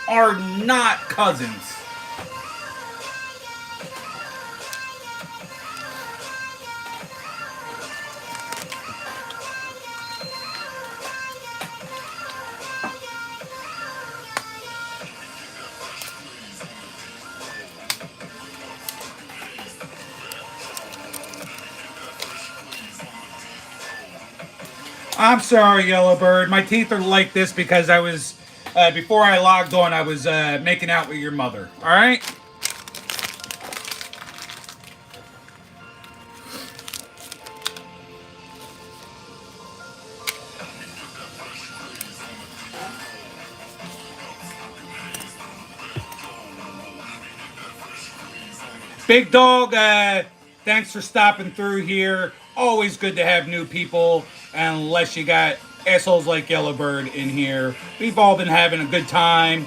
are not cousins. I'm sorry, Yellowbird. My teeth are like this because I was, before I logged on, I was making out with your mother. All right? Big Dog, thanks for stopping through here. Always good to have new people, unless you got assholes like Yellowbird in here. We've all been having a good time.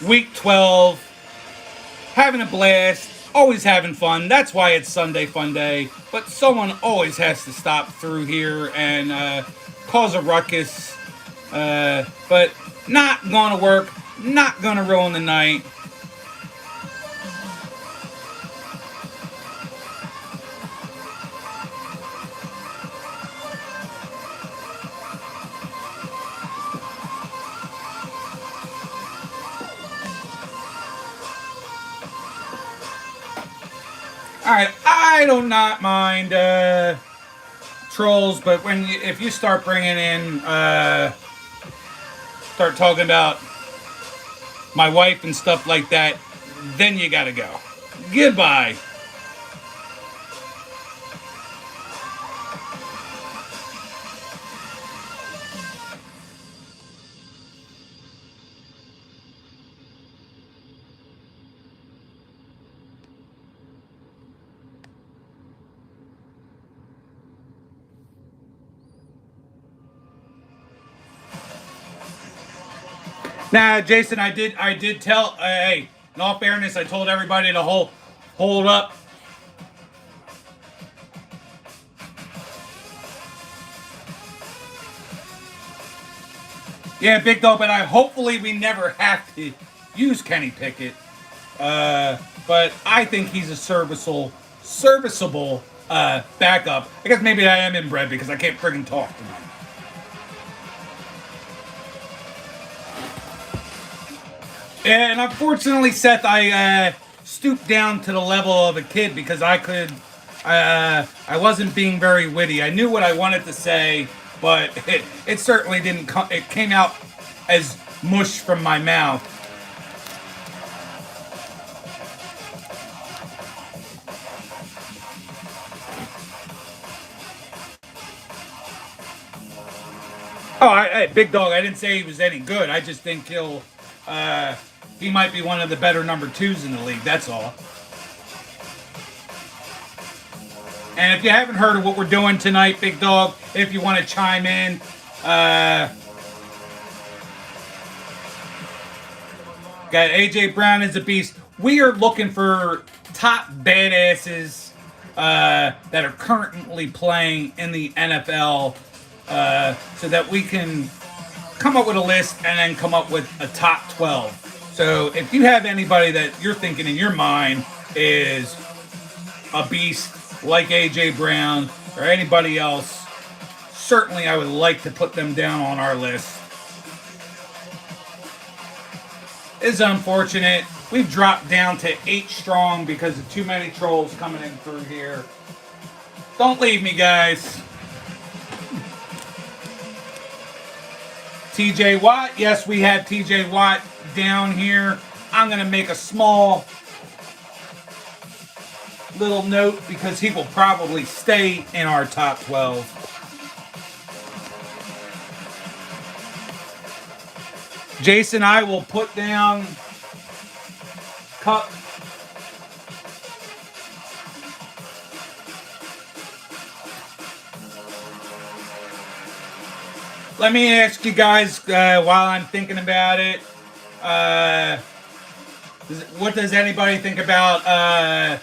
Week 12, having a blast, always having fun. That's why it's Sunday Funday. But someone always has to stop through here and cause a ruckus. But not going to work, not going to ruin the night. Alright, I do not mind trolls, but if you start bringing in, start talking about my wife and stuff like that, then you gotta go. Goodbye. Now, Jason, I did tell. Hey, in all fairness, I told everybody to hold up. Yeah, Big Dog, but hopefully we never have to use Kenny Pickett. But I think he's a serviceable backup. I guess maybe I am inbred because I can't friggin' talk tonight. And unfortunately, Seth, I stooped down to the level of a kid because I wasn't being very witty. I knew what I wanted to say, but it certainly didn't come. It came out as mush from my mouth. Oh, Big Dog, I didn't say he was any good. I just think he might be one of the better number twos in the league, that's all. And if you haven't heard of what we're doing tonight, Big Dog, if you want to chime in, got AJ Brown is a beast. We are looking for top badasses that are currently playing in the NFL so that we can come up with a list and then come up with a top 12. So if you have anybody that you're thinking in your mind is a beast like AJ Brown or anybody else, certainly I would like to put them down on our list. It's unfortunate. We've dropped down to 8 strong because of too many trolls coming in through here. Don't leave me, guys. TJ Watt. Yes, we have TJ Watt down here. I'm going to make a small little note because he will probably stay in our top 12. Jason, I will put down Cup. Let me ask you guys while I'm thinking about it. What does anybody think about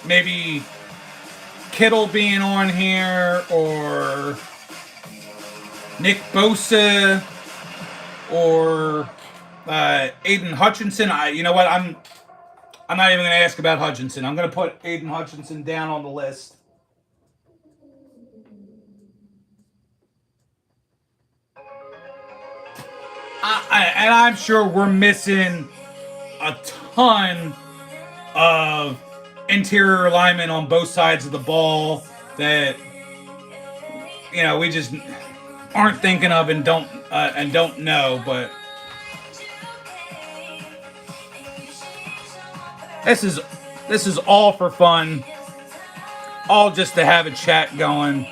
maybe Kittle being on here or Nick Bosa or Aiden Hutchinson? You know what? I'm not even going to ask about Hutchinson. I'm going to put Aiden Hutchinson down on the list. And I'm sure we're missing a ton of interior alignment on both sides of the ball that you know, we just aren't thinking of and don't know. But this is all for fun, all just to have a chat going.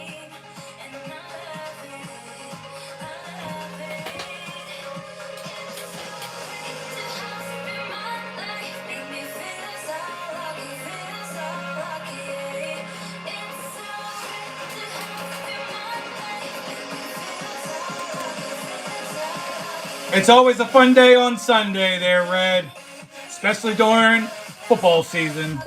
It's always a fun day on Sunday there, Red. Especially during football season.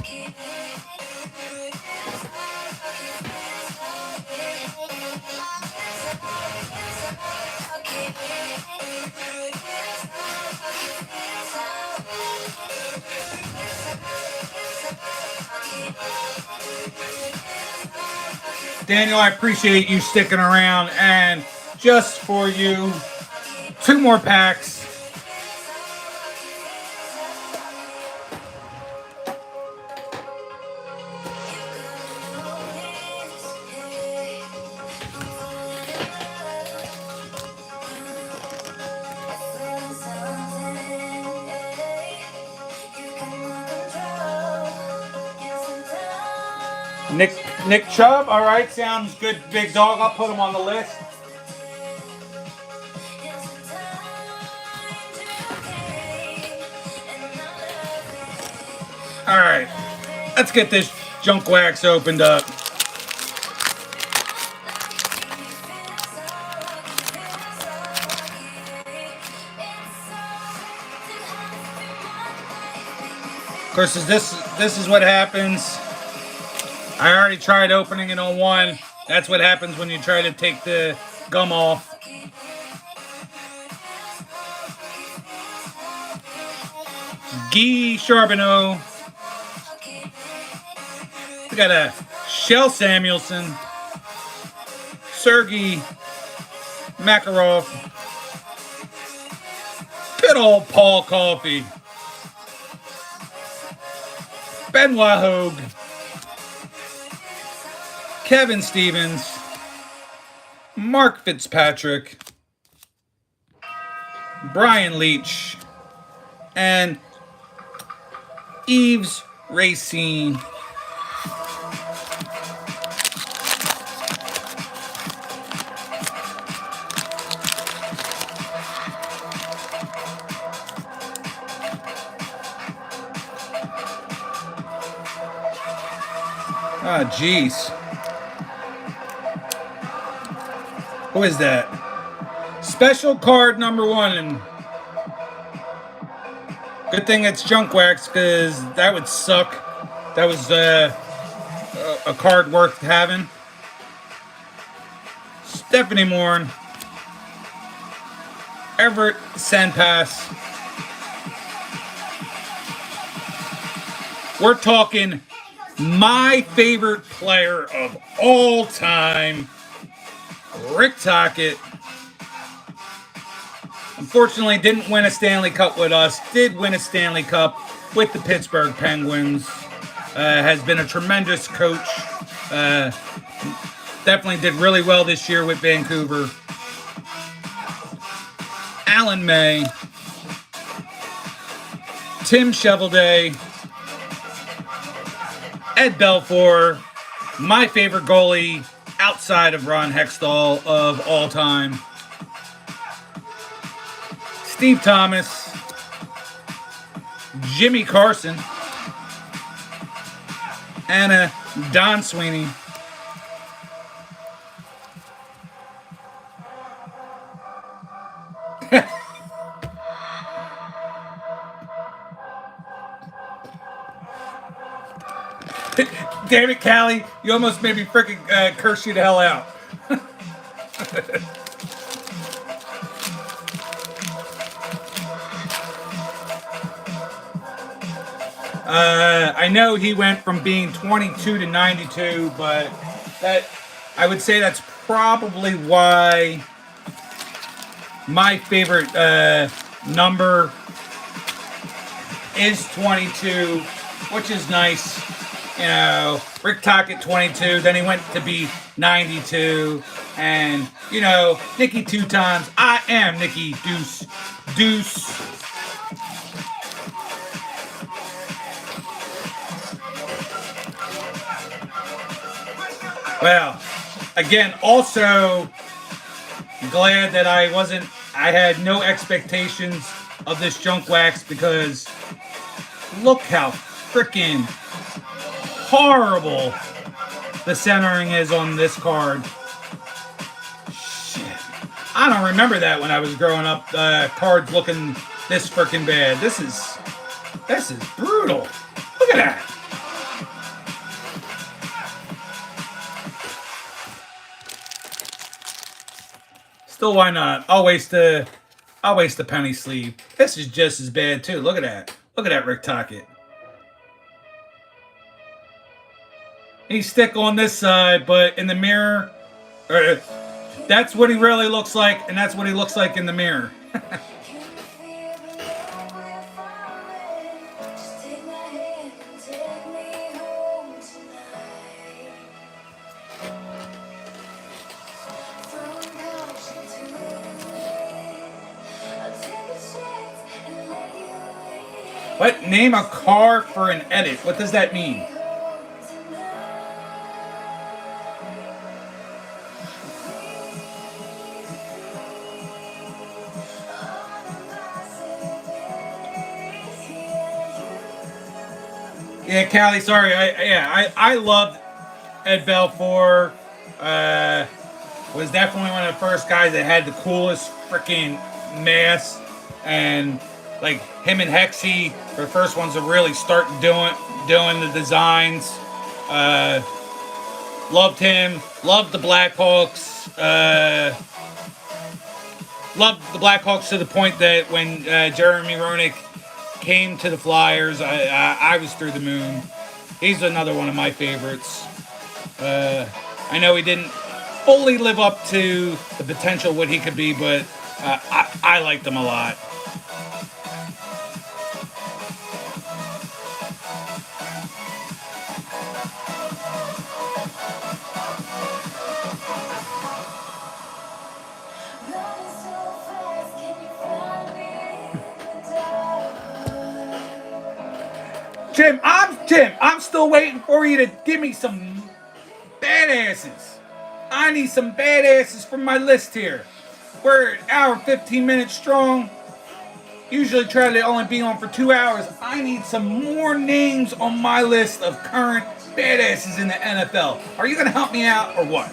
Daniel, I appreciate you sticking around. And just for you, 2 more packs. Nick Chubb, all right, sounds good, big dog. I'll put him on the list. All right, let's get this junk wax opened up. Of course, this is what happens. I already tried opening it on one. That's what happens when you try to take the gum off. Guy Charbonneau. We got a Shell Samuelson. Sergei Makarov. Good old Paul Coffey. Benoit Hogue. Kevin Stevens, Mark Fitzpatrick, Brian Leach, and Yves Racine. Ah, jeez. Who is that? Special card number 1. And good thing it's junk wax, because that would suck. That was a card worth having. Stephanie Moore. Everett Sandpass. We're talking my favorite player of all time, Rick Tocchet. Unfortunately, didn't win a Stanley Cup with us. Did win a Stanley Cup with the Pittsburgh Penguins. Has been a tremendous coach. Definitely did really well this year with Vancouver. Alan May. Tim Cheveldae. Ed Belfour. My favorite goalie outside of Ron Hextall of all time. Steve Thomas. Jimmy Carson. And Don Sweeney. Damn it, Callie. You almost made me freaking curse you the hell out. I know he went from being 22 to 92, but I would say that's probably why my favorite number is 22, which is nice. you know, Rick Tocchet 22. Then he went to be 92. And, you know, Nikki 2 times. I am Nikki Deuce. Deuce. Well, again, also glad that I had no expectations of this junk wax because look how freaking horrible the centering is on this card. Shit. I don't remember that when I was growing up, cards looking this freaking bad. This is brutal. Look at that. Still, why not? I'll waste the penny sleeve. This is just as bad too. Look at that. Look at that Rick Tocchet. He's thick on this side, but in the mirror, that's what he really looks like, and that's what he looks like in the mirror. What? Name a car for an edit. What does that mean? Yeah, Callie, sorry. I loved Ed Belfour. Was definitely one of the first guys that had the coolest freaking mask, and like him and Hexy were the first ones to really start doing the designs. Loved him. Loved the Blackhawks. Loved the Blackhawks to the point that when Jeremy Roenick came to the Flyers, I was through the moon. He's another one of my favorites. I know he didn't fully live up to the potential what he could be, but I liked him a lot. Tim, I'm still waiting for you to give me some badasses. I need some badasses from my list here. We're an hour and 15 minutes strong. Usually try to only be on for 2 hours. I need some more names on my list of current badasses in the NFL. Are you going to help me out or what?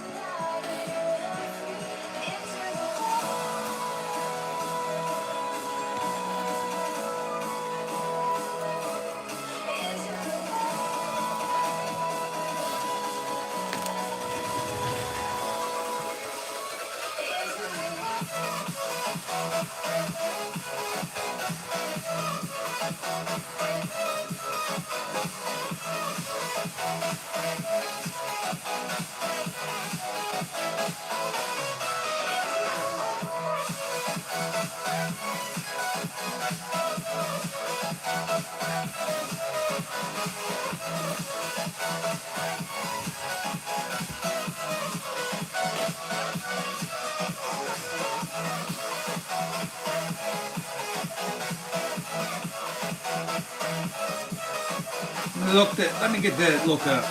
Let me get that look up.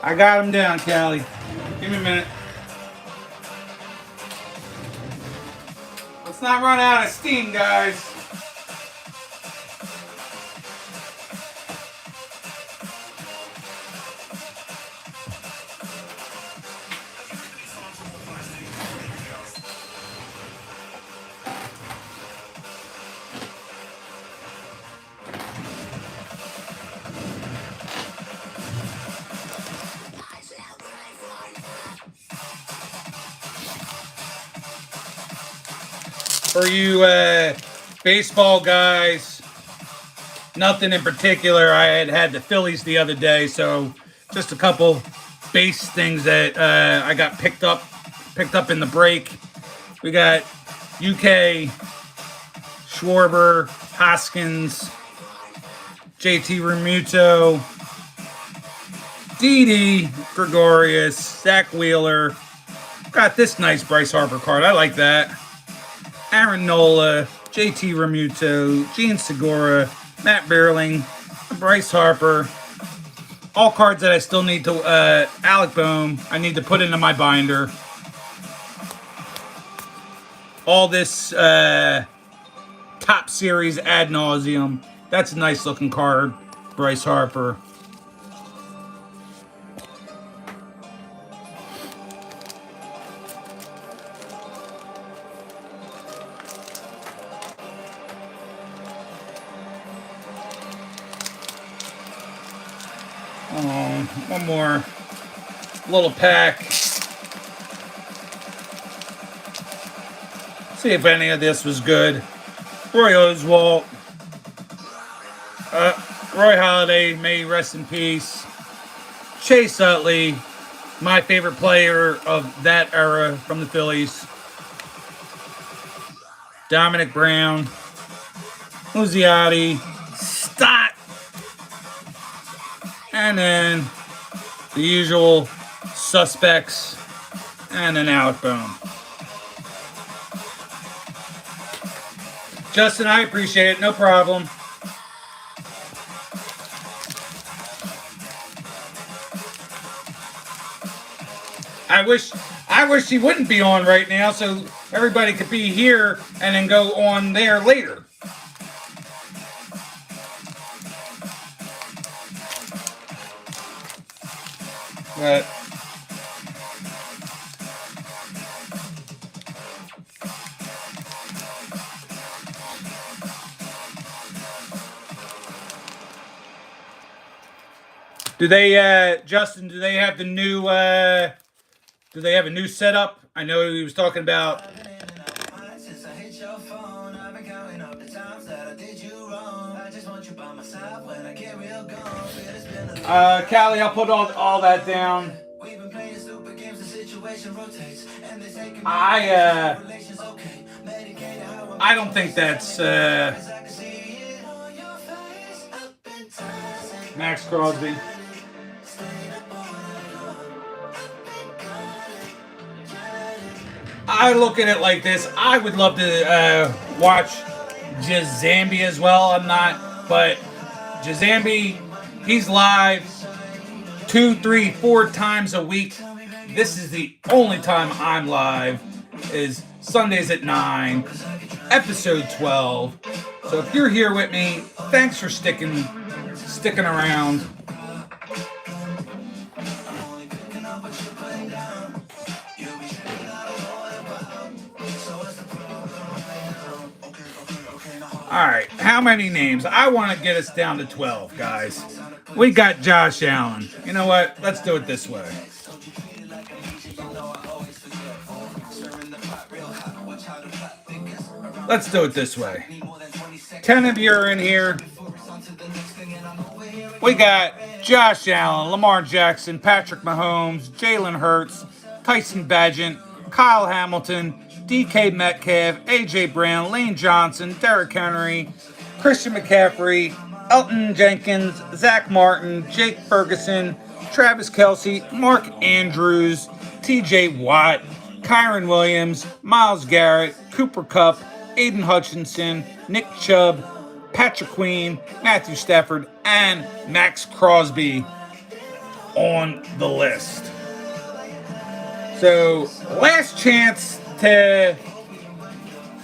I got him down, Callie. Give me a minute. Let's not run out of steam, guys. For you baseball guys, nothing in particular. I had the Phillies the other day, so just a couple base things that I got picked up in the break. We got UK, Schwarber, Hoskins, JT Realmuto, Didi Gregorius, Zach Wheeler. Got this nice Bryce Harper card. I like that. Aaron Nola, JT Realmuto, Gene Segura, Matt Beerling, Bryce Harper. All cards that I still need to, Alec Boehm, I need to put into my binder. All this top series ad nauseum. That's a nice looking card, Bryce Harper. One more little pack. See if any of this was good. Roy Oswalt. Roy Halladay, may he rest in peace. Chase Utley, my favorite player of that era from the Phillies. Dominic Brown. Muzziotti. Stott. And then the usual suspects. And then Alec Boehm. Justin, I appreciate it. No problem. I wish he wouldn't be on right now so everybody could be here and then go on there later. But do they, Justin, do they have the new, do they have a new setup? I know he was talking about. Callie, I'll put all that down. I don't think that's Max Crosby. I look at it like this. I would love to watch Jazambi as well. I'm not, but Jazambi, he's live 2, 3, 4 times a week. This is the only time I'm live, is Sundays at 9, episode 12. So if you're here with me, thanks for sticking around. All right, how many names? I want to get us down to 12, guys. We got Josh Allen. You know what? Let's do it this way. Let's do it this way. 10 of you are in here. We got Josh Allen, Lamar Jackson, Patrick Mahomes, Jalen Hurts, Tyson Bagent, Kyle Hamilton, DK Metcalf, AJ Brown, Lane Johnson, Derrick Henry, Christian McCaffrey, Elton Jenkins, Zach Martin, Jake Ferguson, Travis Kelce, Mark Andrews, TJ Watt, Kyron Williams, Myles Garrett, Cooper Kupp, Aiden Hutchinson, Nick Chubb, Patrick Queen, Matthew Stafford, and Max Crosby on the list. So, last chance to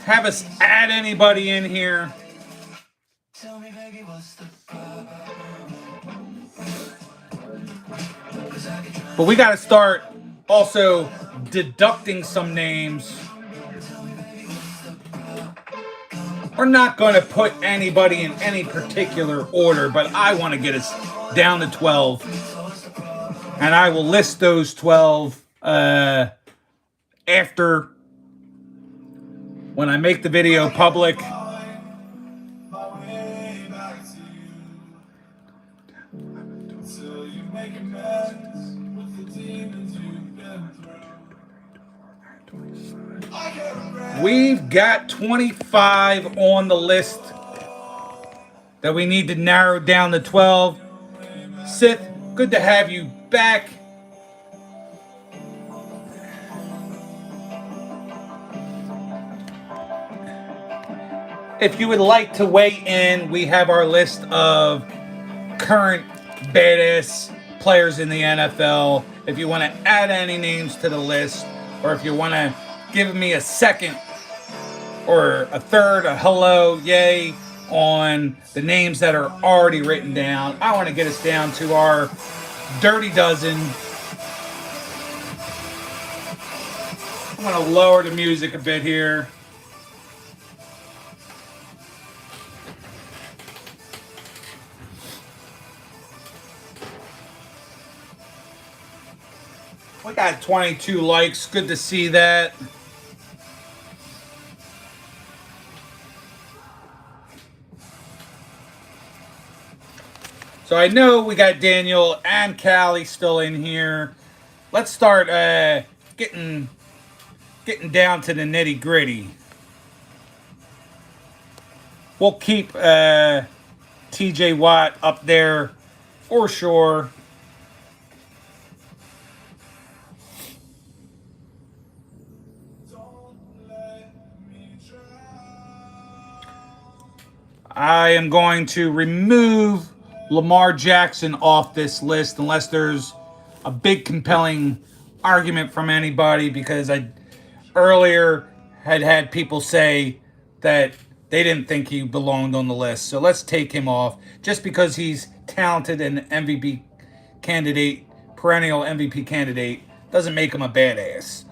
have us add anybody in here. But we got to start also deducting some names. We're not going to put anybody in any particular order, but I want to get us down to 12. And I will list those 12 after when I make the video public. We've got 25 on the list that we need to narrow down to 12. Sith, good to have you back. If you would like to weigh in, we have our list of current badass players in the NFL. If you want to add any names to the list, or if you want to give me a second or a third, a hello, yay, on the names that are already written down. I want to get us down to our dirty dozen. I'm going to lower the music a bit here. We got 22 likes. Good to see that. So I know we got Daniel and Callie still in here. Let's start getting down to the nitty gritty. We'll keep TJ Watt up there for sure. I am going to remove Lamar Jackson off this list unless there's a big compelling argument from anybody, because I earlier had people say that they didn't think he belonged on the list. So let's take him off. Just because he's talented and MVP candidate, perennial MVP candidate, doesn't make him a badass.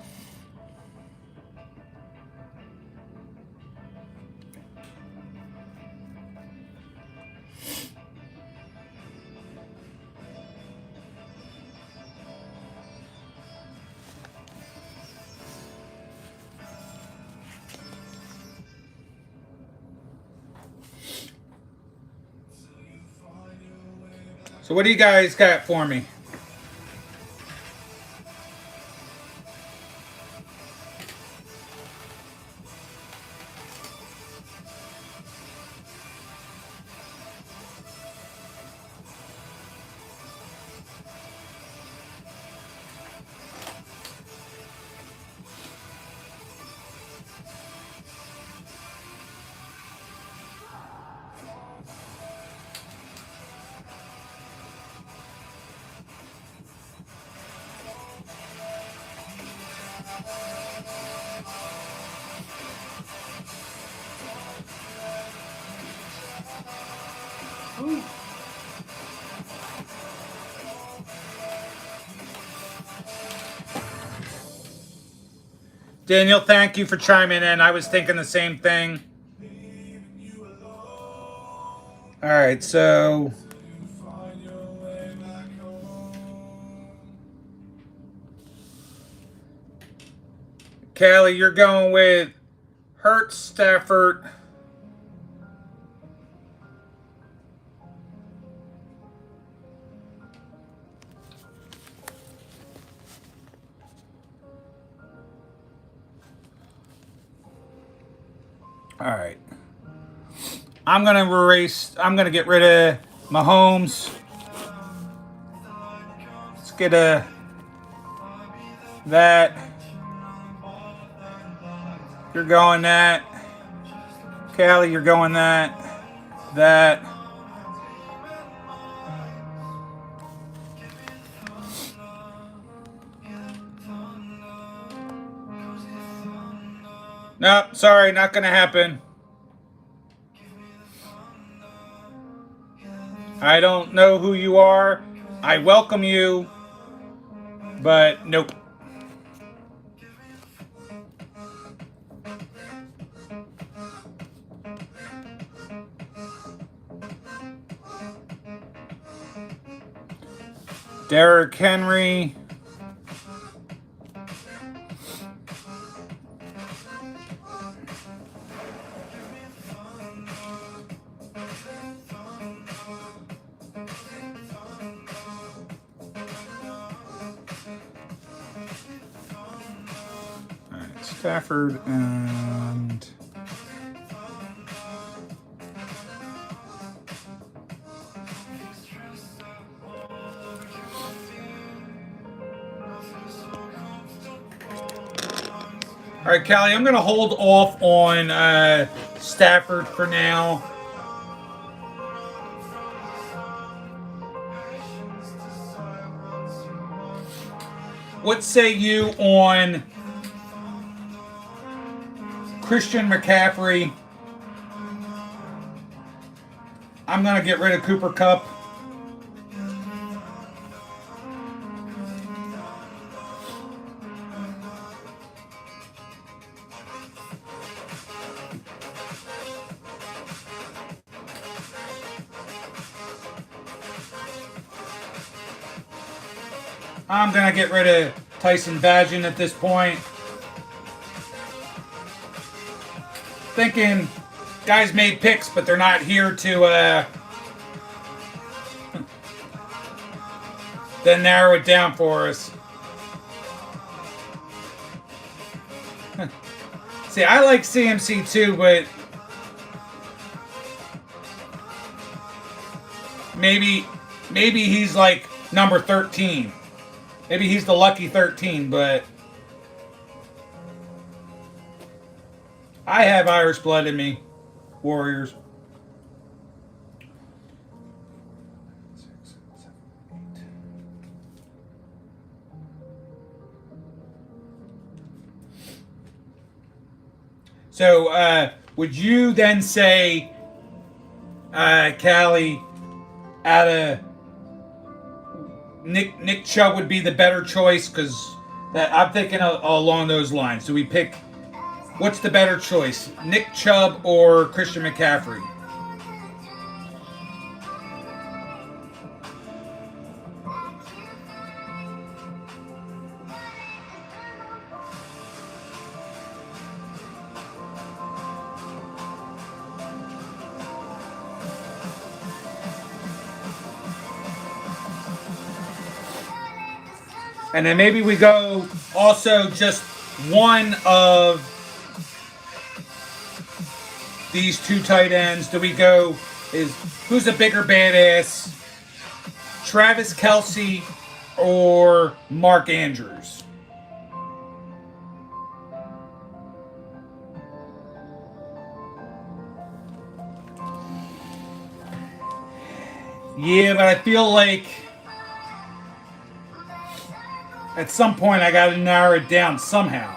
So what do you guys got for me? Ooh. Daniel, thank you for chiming in. I was thinking the same thing. All right, so Callie, you're going with Hurts, Stafford. All right. I'm going to get rid of Mahomes. Let's get that. You're going that. Callie, you're going that. That. Nope, sorry, not going to happen. I don't know who you are. I welcome you, but nope. Derrick Henry. Stafford and all right, Callie, I'm going to hold off on Stafford for now. What say you on Christian McCaffrey? I'm going to get rid of Cooper Kupp. I'm going to get rid of Tyson Bagent at this point. Thinking guys made picks, but they're not here to then narrow it down for us. See, I like CMC too, but maybe he's like number 13. Maybe he's the lucky 13, but I have Irish blood in me. Warriors. 6, 7, 8. So, would you then say, Callie, out of Nick Chubb would be the better choice? Because I'm thinking along those lines. Do we pick? What's the better choice, Nick Chubb or Christian McCaffrey? And then maybe we go also just one of these two tight ends. Do we go who's a bigger badass, Travis Kelce or Mark Andrews? Yeah, but I feel like at some point I got to narrow it down somehow.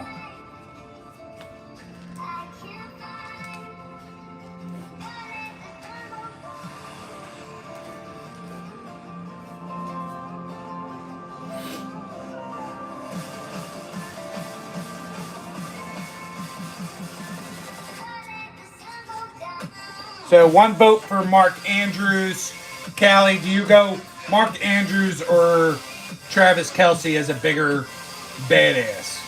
So one vote for Mark Andrews. Callie, do you go Mark Andrews or Travis Kelce as a bigger badass?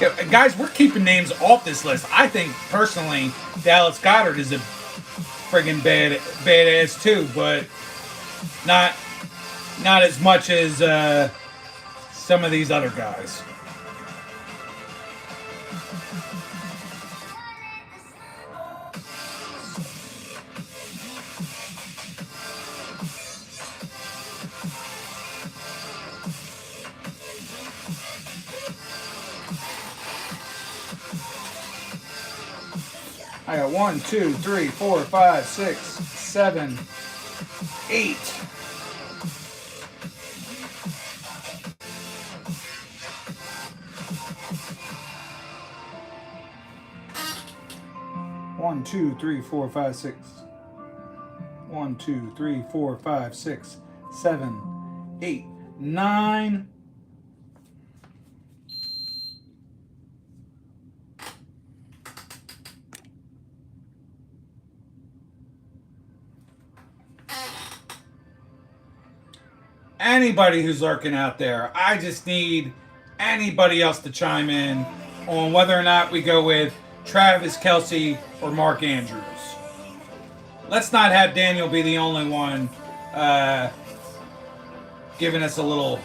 Yeah, guys, we're keeping names off this list. I think, personally, Dallas Goedert is a friggin' badass too, but not as much as some of these other guys. I got 1, 2, 3, 4, 5, 6, 7, 8. One, 2, 3, 4, 5, 6. 1, 2, 3, 4, 5, 6, 7, 8, 9. Anybody who's lurking out there, I just need anybody else to chime in on whether or not we go with Travis Kelce or Mark Andrews. Let's not have Daniel be the only one giving us a little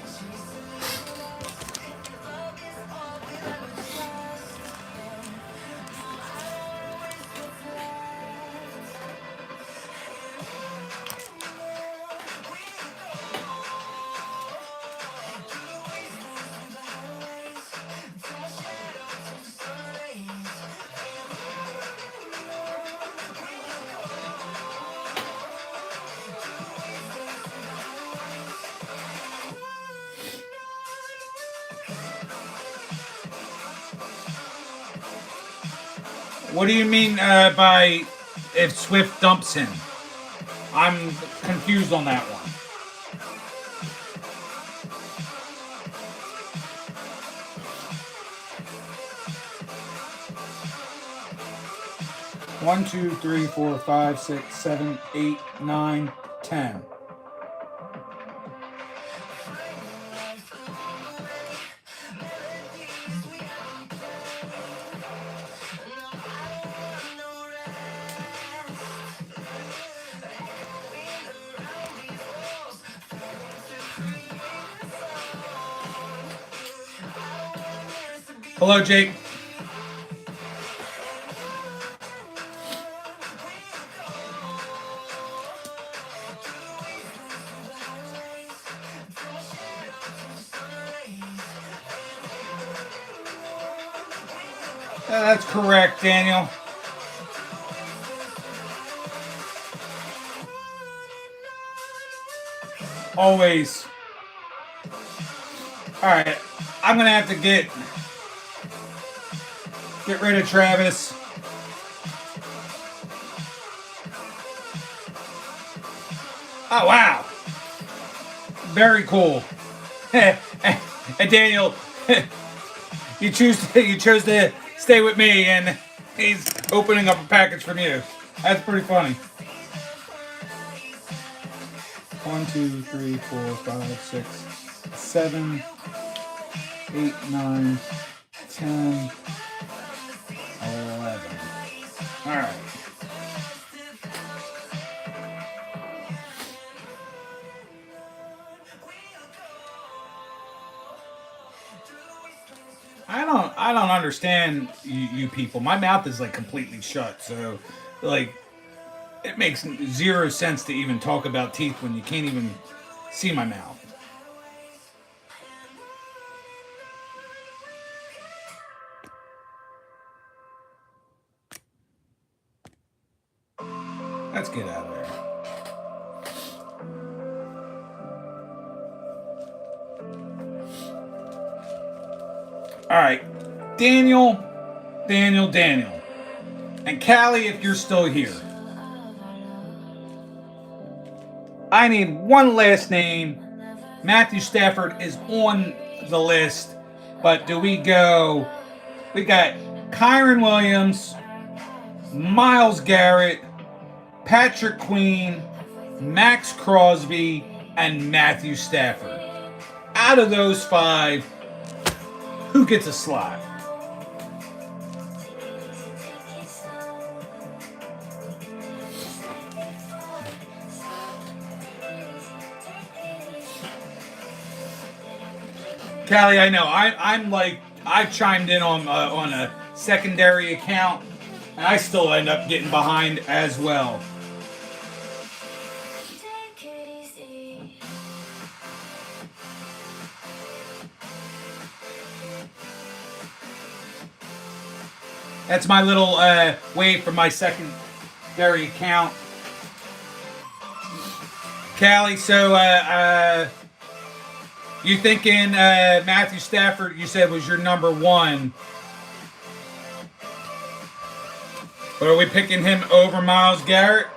What do you mean by if Swift dumps him? I'm confused on that one. One, 2, 3, 4, 5, 6, 7, 8, 9, 10. Hello, Jake. That's correct, Daniel. Always. Alright, I'm gonna have to get rid of Travis. Oh, wow. Very cool. And Daniel, you chose to stay with me, and he's opening up a package from you. That's pretty funny. 1, 2, 3, 4, 5, 6, 7, 8, 9, 10, 11. All right. I don't understand you people. My mouth is like completely shut, so like it makes zero sense to even talk about teeth when you can't even see my mouth. Let's get out of there. All right, Daniel, and Callie, if you're still here, I need one last name. Matthew Stafford is on the list, but do we go? We got Kyron Williams, Myles Garrett, Patrick Queen, Max Crosby, and Matthew Stafford. Out of those 5, who gets a slot? Callie, I know. I'm like, I chimed in on a secondary account, and I still end up getting behind as well. That's my little wave from my secondary account. Callie, so you thinking Matthew Stafford, you said, was your number 1. But are we picking him over Myles Garrett?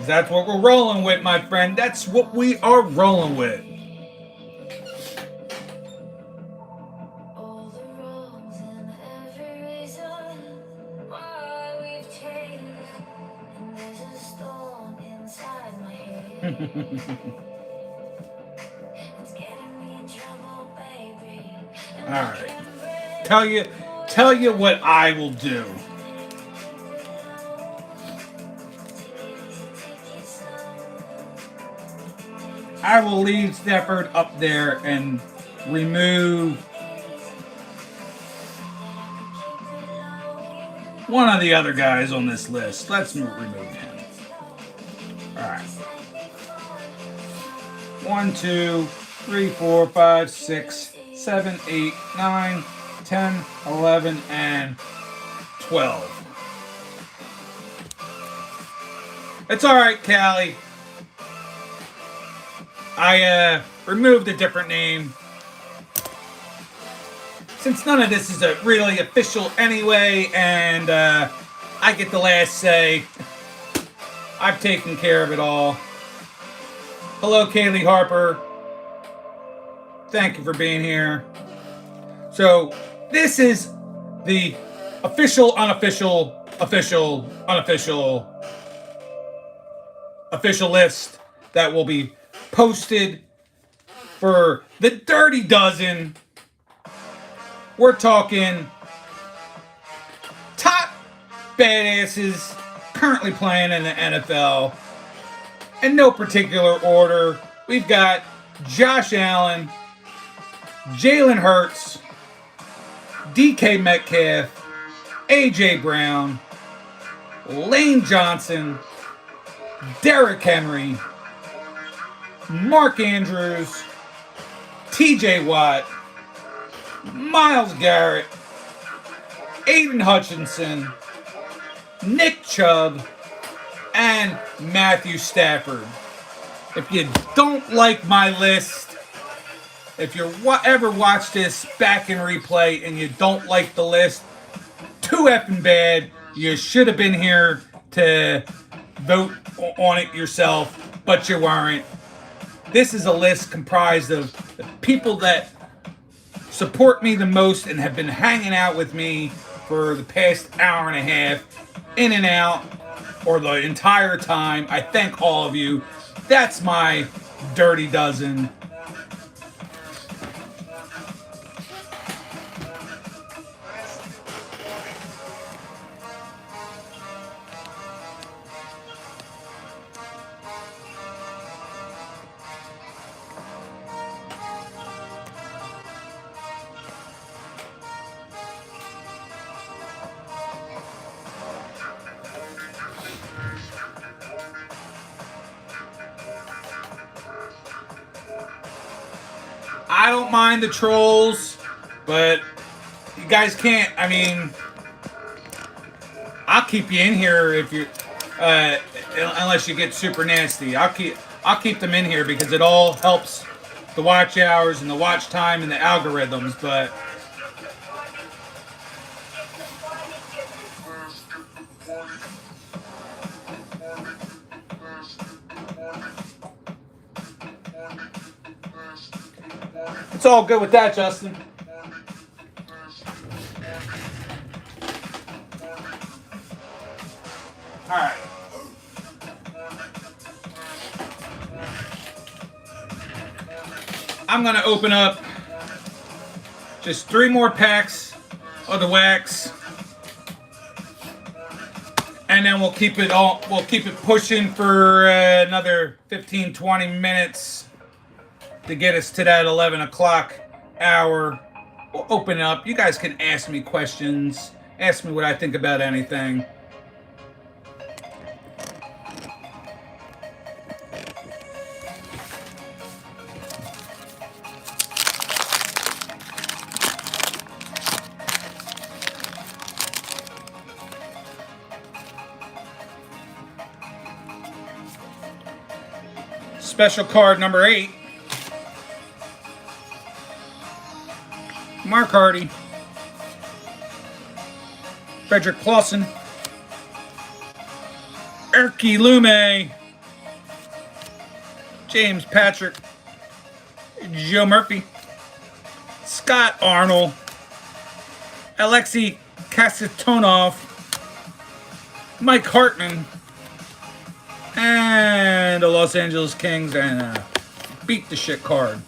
That's what we're rolling with, my friend. That's what we are rolling with. All right. Tell you what I will do. I will leave Stafford up there and remove one of the other guys on this list. Let's remove him. All right. 1, 2, 3, 4, 5, 6, 7, 8, 9, 10, 11, and 12. It's alright, Callie. I removed a different name. Since none of this is really official anyway, and I get the last say, I've taken care of it all. Hello, Kaylee Harper. Thank you for being here. So, this is the official list that will be posted for the Dirty Dozen. We're talking top badasses currently playing in the NFL. In no particular order, we've got Josh Allen, Jalen Hurts, DK Metcalf, AJ Brown, Lane Johnson, Derrick Henry, Mark Andrews, TJ Watt, Myles Garrett, Aiden Hutchinson, Nick Chubb, and Matthew Stafford. If you don't like my list, if you ever watch this back in replay and you don't like the list, too effing bad. You should have been here to vote on it yourself, but you weren't. This is a list comprised of the people that support me the most and have been hanging out with me for the past hour and a half, in and out, or the entire time. I thank all of you. That's my Dirty Dozen. I don't mind the trolls, but you guys can't. I mean, I'll keep you in here if you, unless you get super nasty. I'll keep them in here because it all helps the watch hours and the watch time and the algorithms. But it's all good with that, Justin. All right. I'm going to open up just 3 more packs of the wax. And then we'll keep it pushing for another 15-20 minutes to get us to that 11 o'clock hour. We'll open it up. You guys can ask me questions. Ask me what I think about anything. Special card number 8. Mark Hardy, Frederick Clausen, Erky Lume, James Patrick, Joe Murphy, Scott Arnold, Alexei Kasatonov, Mike Hartman, and the Los Angeles Kings, and beat the shit card.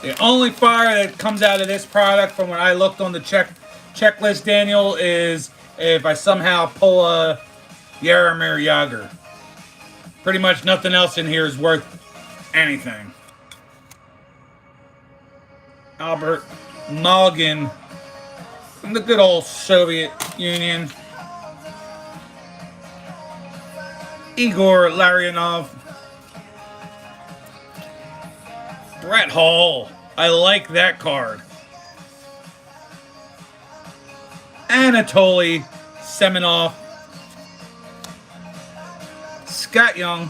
The only fire that comes out of this product from when I looked on the checklist, Daniel, is if I somehow pull a Jaromir Jagr. Pretty much nothing else in here is worth anything. Albert Mulligan from the good old Soviet Union. Igor Larionov. Brett Hall. I like that card. Anatoly Semenov, Scott Young,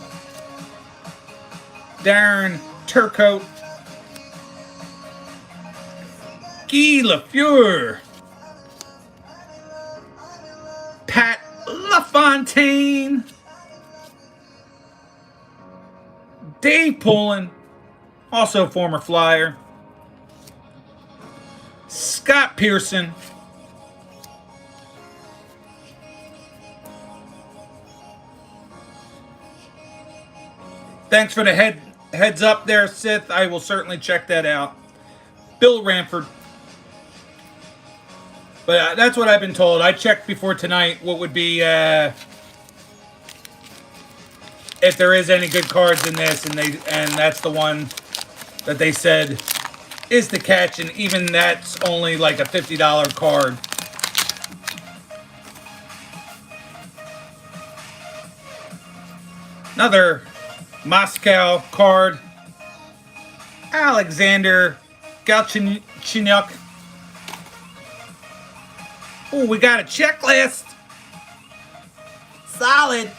Darren Turcotte, Guy Lafleur, Pat LaFontaine, Dave Pullen, also former Flyer, Scott Pearson, thanks for the heads up there, Sith. I will certainly check that out. Bill Ranford. But that's what I've been told. I checked before tonight what would be if there is any good cards in this, and that's the one that they said is the catch, and even that's only like a $50 card. Another Moscow card, Alexander Galchenyuk. Oh, we got a checklist. Solid.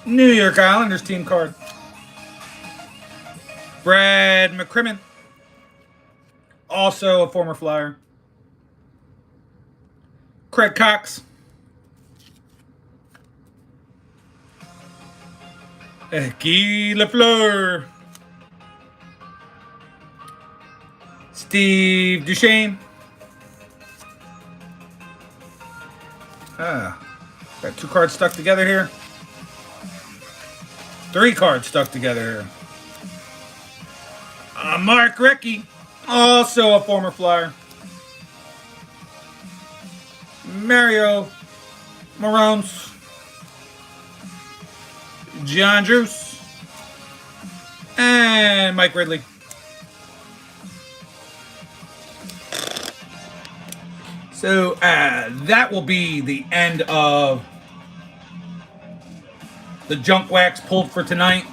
New York Islanders team card. Brad McCrimmon, also a former Flyer. Craig Cox. Guy Lafleur. Steve Duchesne. Got 2 cards stuck together here. 3 cards stuck together here. Mark Recchi, also a former Flyer. Mario Morones. John Druce. And Mike Ridley. So that will be the end of the junk wax pulled for tonight.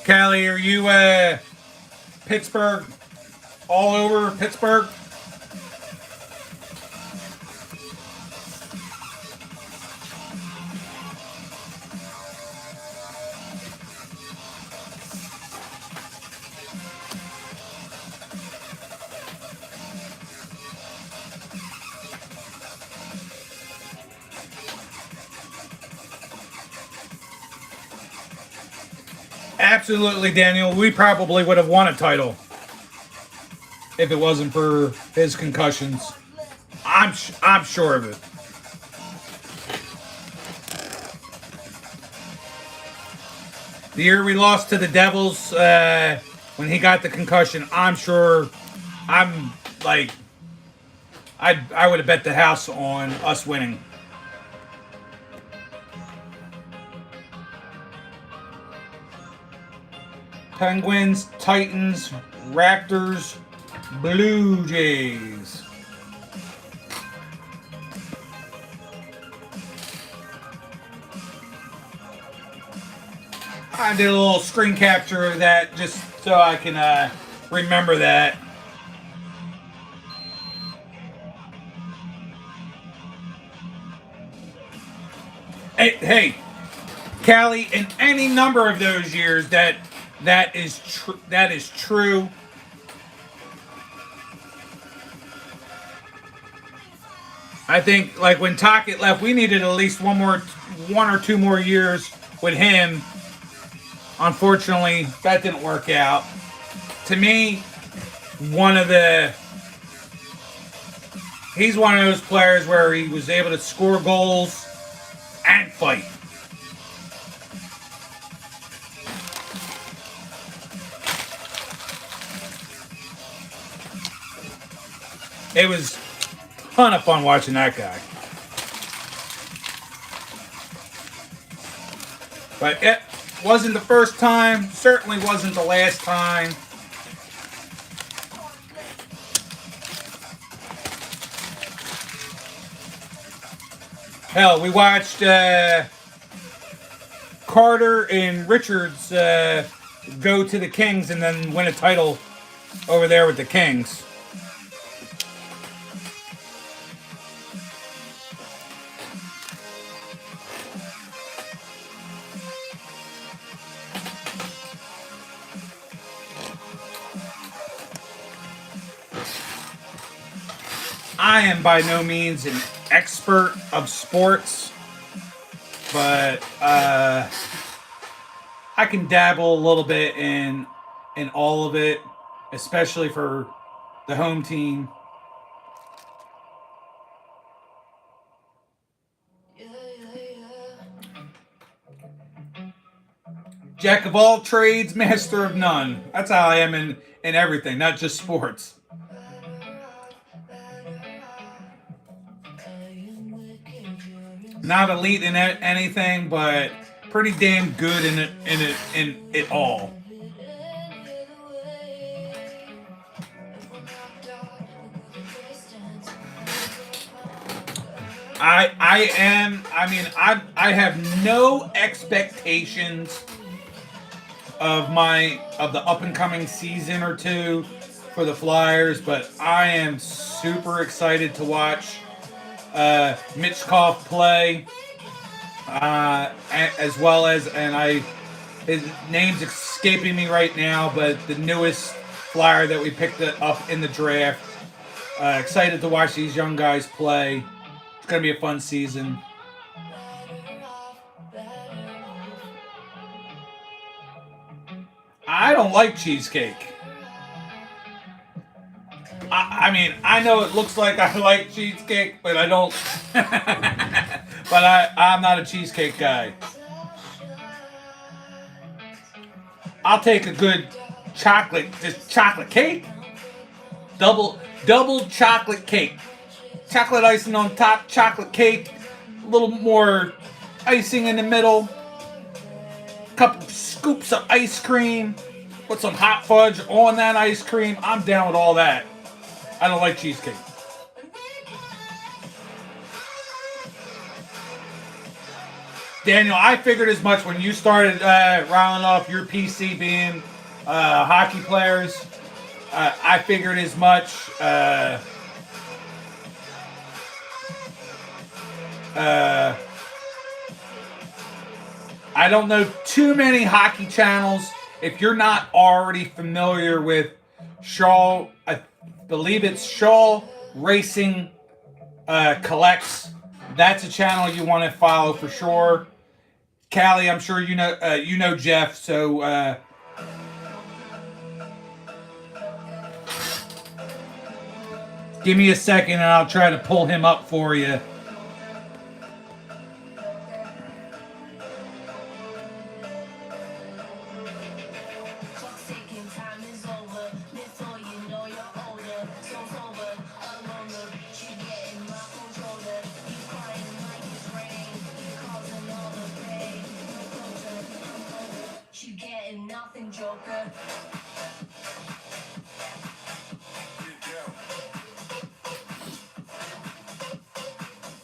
Callie, are you Pittsburgh, all over Pittsburgh? Absolutely, Daniel. We probably would have won a title if it wasn't for his concussions. I'm sure of it. The year we lost to the Devils, when he got the concussion, I'm sure, I would have bet the house on us winning. Penguins, Titans, Raptors, Blue Jays. I did a little screen capture of that just so I can remember that. Hey, Callie, in any number of those years that is true. I think like when Tocchet left, we needed at least one or two more years with him. Unfortunately, that didn't work out. To me, he's one of those players where he was able to score goals and fight. It was a ton of fun watching that guy. But it wasn't the first time, certainly wasn't the last time. Hell, we watched Carter and Richards go to the Kings and then win a title over there with the Kings. I am by no means an expert of sports, but I can dabble a little bit in all of it, especially for the home team. Jack of all trades, master of none. That's how I am in everything, not just sports. Not elite in anything, but pretty damn good in it all. I have no expectations of the up and coming season or two for the Flyers, but I am super excited to watch Mitchkov play, as well as, his name's escaping me right now, but the newest Flyer that we picked up in the draft. Excited to watch these young guys play. It's going to be a fun season. I don't like cheesecake. I know it looks like I like cheesecake, but I don't. But I'm not a cheesecake guy. I'll take a good chocolate cake. Double chocolate cake. Chocolate icing on top, chocolate cake. A little more icing in the middle. Couple scoops of ice cream. Put some hot fudge on that ice cream. I'm down with all that. I don't like cheesecake. Daniel, I figured as much when you started riling off your PC being hockey players. I figured as much. I don't know too many hockey channels. If you're not already familiar with Shaw, I believe it's Shaw Racing Collects. That's a channel you want to follow for sure. Callie, I'm sure you know Jeff, so give me a second and I'll try to pull him up for you.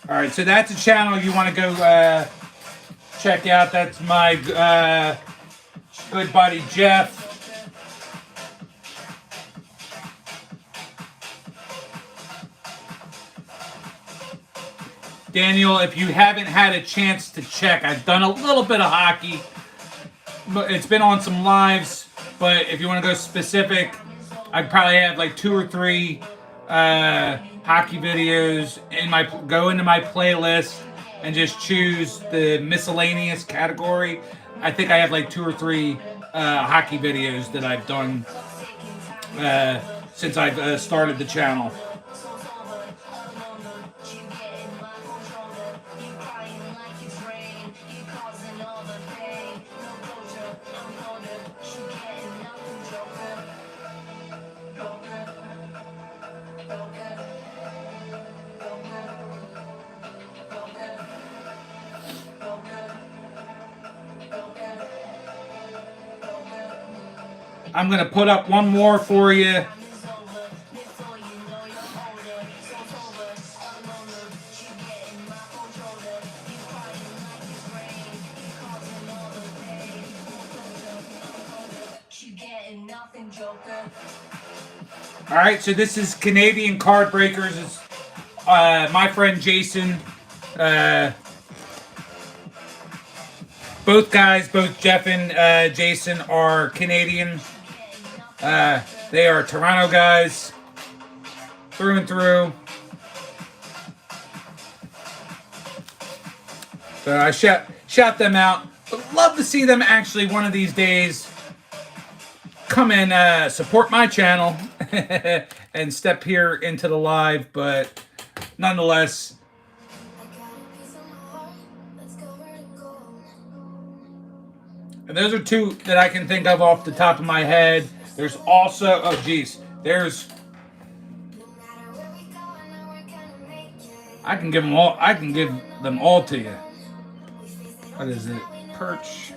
All right, so that's a channel you want to go check out. That's my good buddy Jeff. Daniel, if you haven't had a chance to check, I've done a little bit of hockey. It's been on some lives, but if you want to go specific, I probably have like 2 or 3 hockey videos go into my playlist and just choose the miscellaneous category. I think I have like 2 or 3 hockey videos that I've done since I've started the channel. I'm going to put up one more for you. All right, so this is Canadian Card Breakers. It's my friend Jason. Both guys, both Jeff and Jason, are Canadian. They are Toronto guys, through and through. So I shout them out. Would love to see them actually one of these days come and support my channel and step here into the live, but nonetheless. And those are two that I can think of off the top of my head. There's also, oh geez, there's, I can give them all to you. What is it? Perch.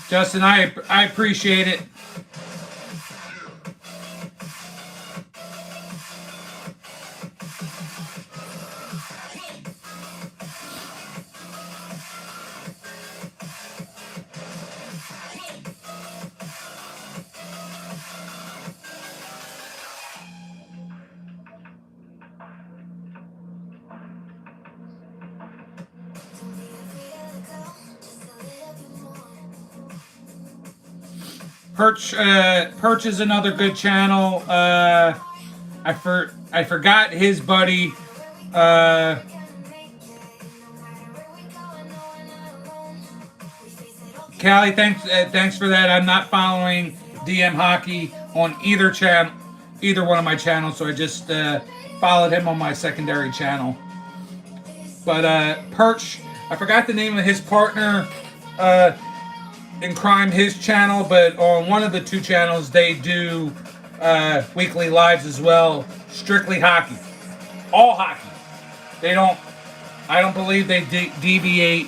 Justin, I appreciate it. Perch is another good channel. I forgot his buddy. Callie, thanks for that. I'm not following DM Hockey on either one of my channels, so I just followed him on my secondary channel. But Perch, I forgot the name of his partner in crime, his channel, but on one of the two channels they do weekly lives as well. Strictly hockey, all hockey. I don't believe they deviate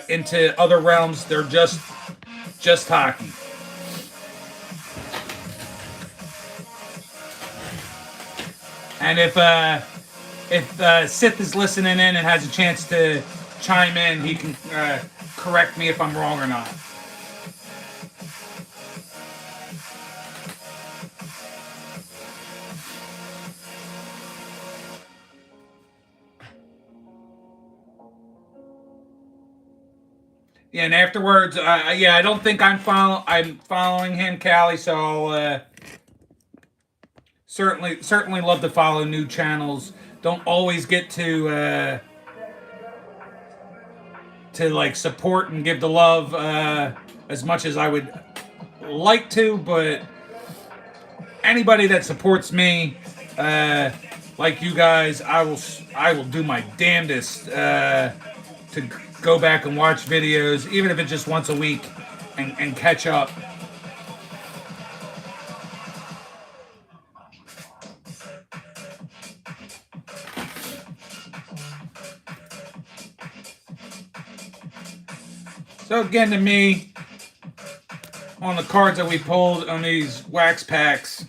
into other realms. They're just hockey. And if Sith is listening in and has a chance to chime in, he can correct me if I'm wrong or not. Yeah, and afterwards, I don't think I'm following him, Callie. So I'll certainly love to follow new channels. Don't always get to like support and give the love as much as I would like to, but anybody that supports me, like you guys, I will do my damnedest to go back and watch videos, even if it's just once a week, and catch up. So again, to me, on the cards that we pulled on these wax packs,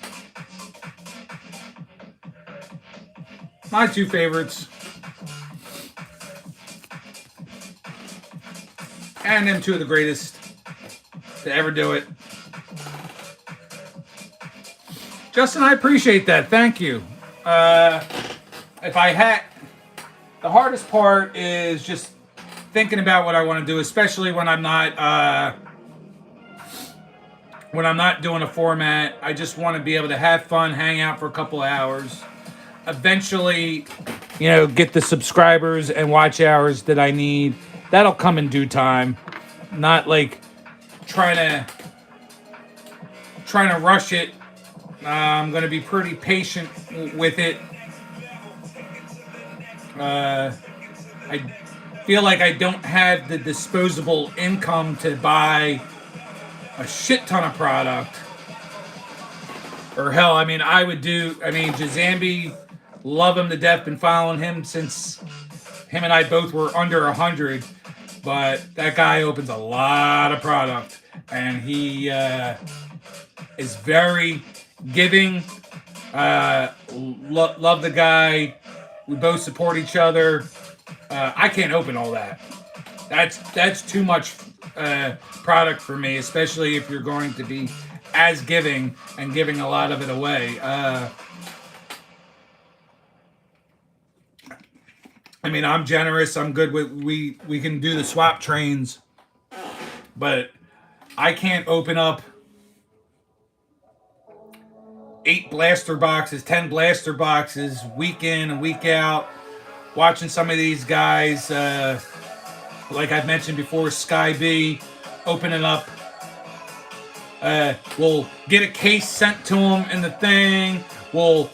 my two favorites, and them two of the greatest to ever do it. Justin, I appreciate that. Thank you. If I had, the hardest part is just thinking about what I want to do, especially when I'm not doing a format. I just want to be able to have fun, hang out for a couple of hours. Eventually, get the subscribers and watch hours that I need. That'll come in due time. Not like trying to rush it. I'm going to be pretty patient with it. I feel like I don't have the disposable income to buy a shit ton of product. Or hell, I mean, Jazambi, love him to death. Been following him since him and I both were under 100. But that guy opens a lot of product. And he is very giving. Love the guy. We both support each other. I can't open all that. That's too much product for me, especially if you're going to be as giving and giving a lot of it away. I mean, I'm generous. I'm good with we can do the swap trains, but I can't open up 8 blaster boxes, 10 blaster boxes, week in and week out. Watching some of these guys, like I've mentioned before, Sky B, opening up. We'll get a case sent to them in the thing. We'll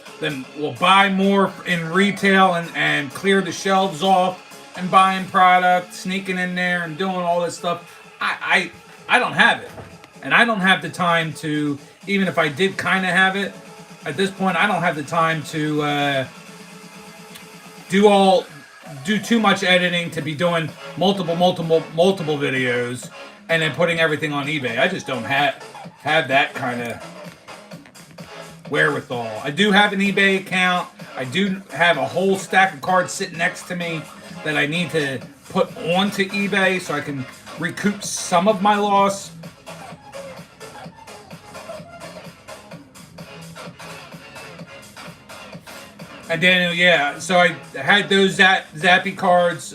buy more in retail and clear the shelves off and buying product, sneaking in there and doing all this stuff. I don't have it, and I don't have the time to. Even if I did kind of have it, at this point I don't have the time to do too much editing to be doing multiple videos and then putting everything on eBay. I just don't have that kind of wherewithal. I do have an eBay account. I do have a whole stack of cards sitting next to me that I need to put onto eBay so I can recoup some of my loss. And then, yeah, so I had those Zappy cards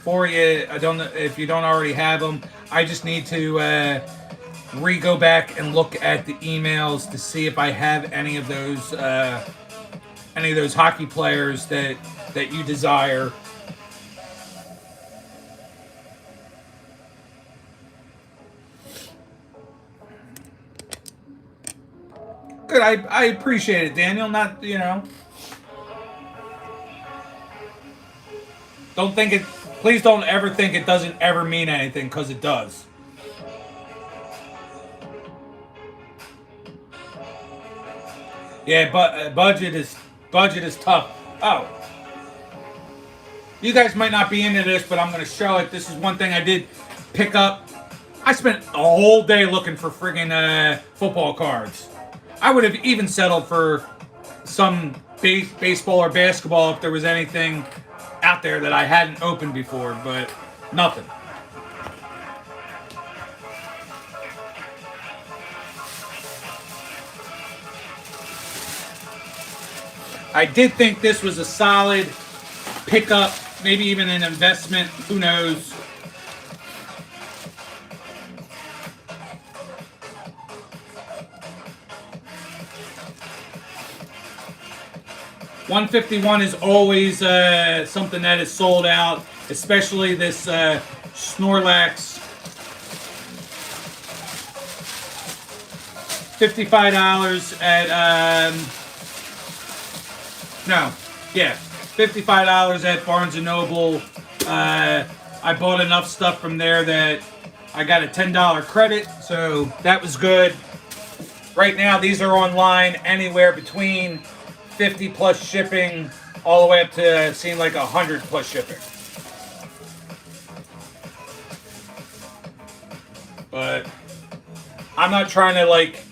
for you. I don't know if you don't already have them. I just need to go back and look at the emails to see if I have any of those hockey players that you desire. Good, I appreciate it, Daniel. Not, please don't ever think it doesn't ever mean anything, because it does. Yeah, but budget is tough. Oh, you guys might not be into this, but I'm gonna show it. This is one thing I did pick up. I spent a whole day looking for friggin' football cards. I would have even settled for some baseball or basketball if there was anything out there that I hadn't opened before, but nothing. I did think this was a solid pickup, maybe even an investment, who knows. $151 is always something that is sold out, especially this Snorlax. $55 at $55 at Barnes & Noble. I bought enough stuff from there that I got a $10 credit, so that was good. Right now, these are online anywhere between 50 plus shipping all the way up to seeing like 100 plus shipping. But I'm not trying to like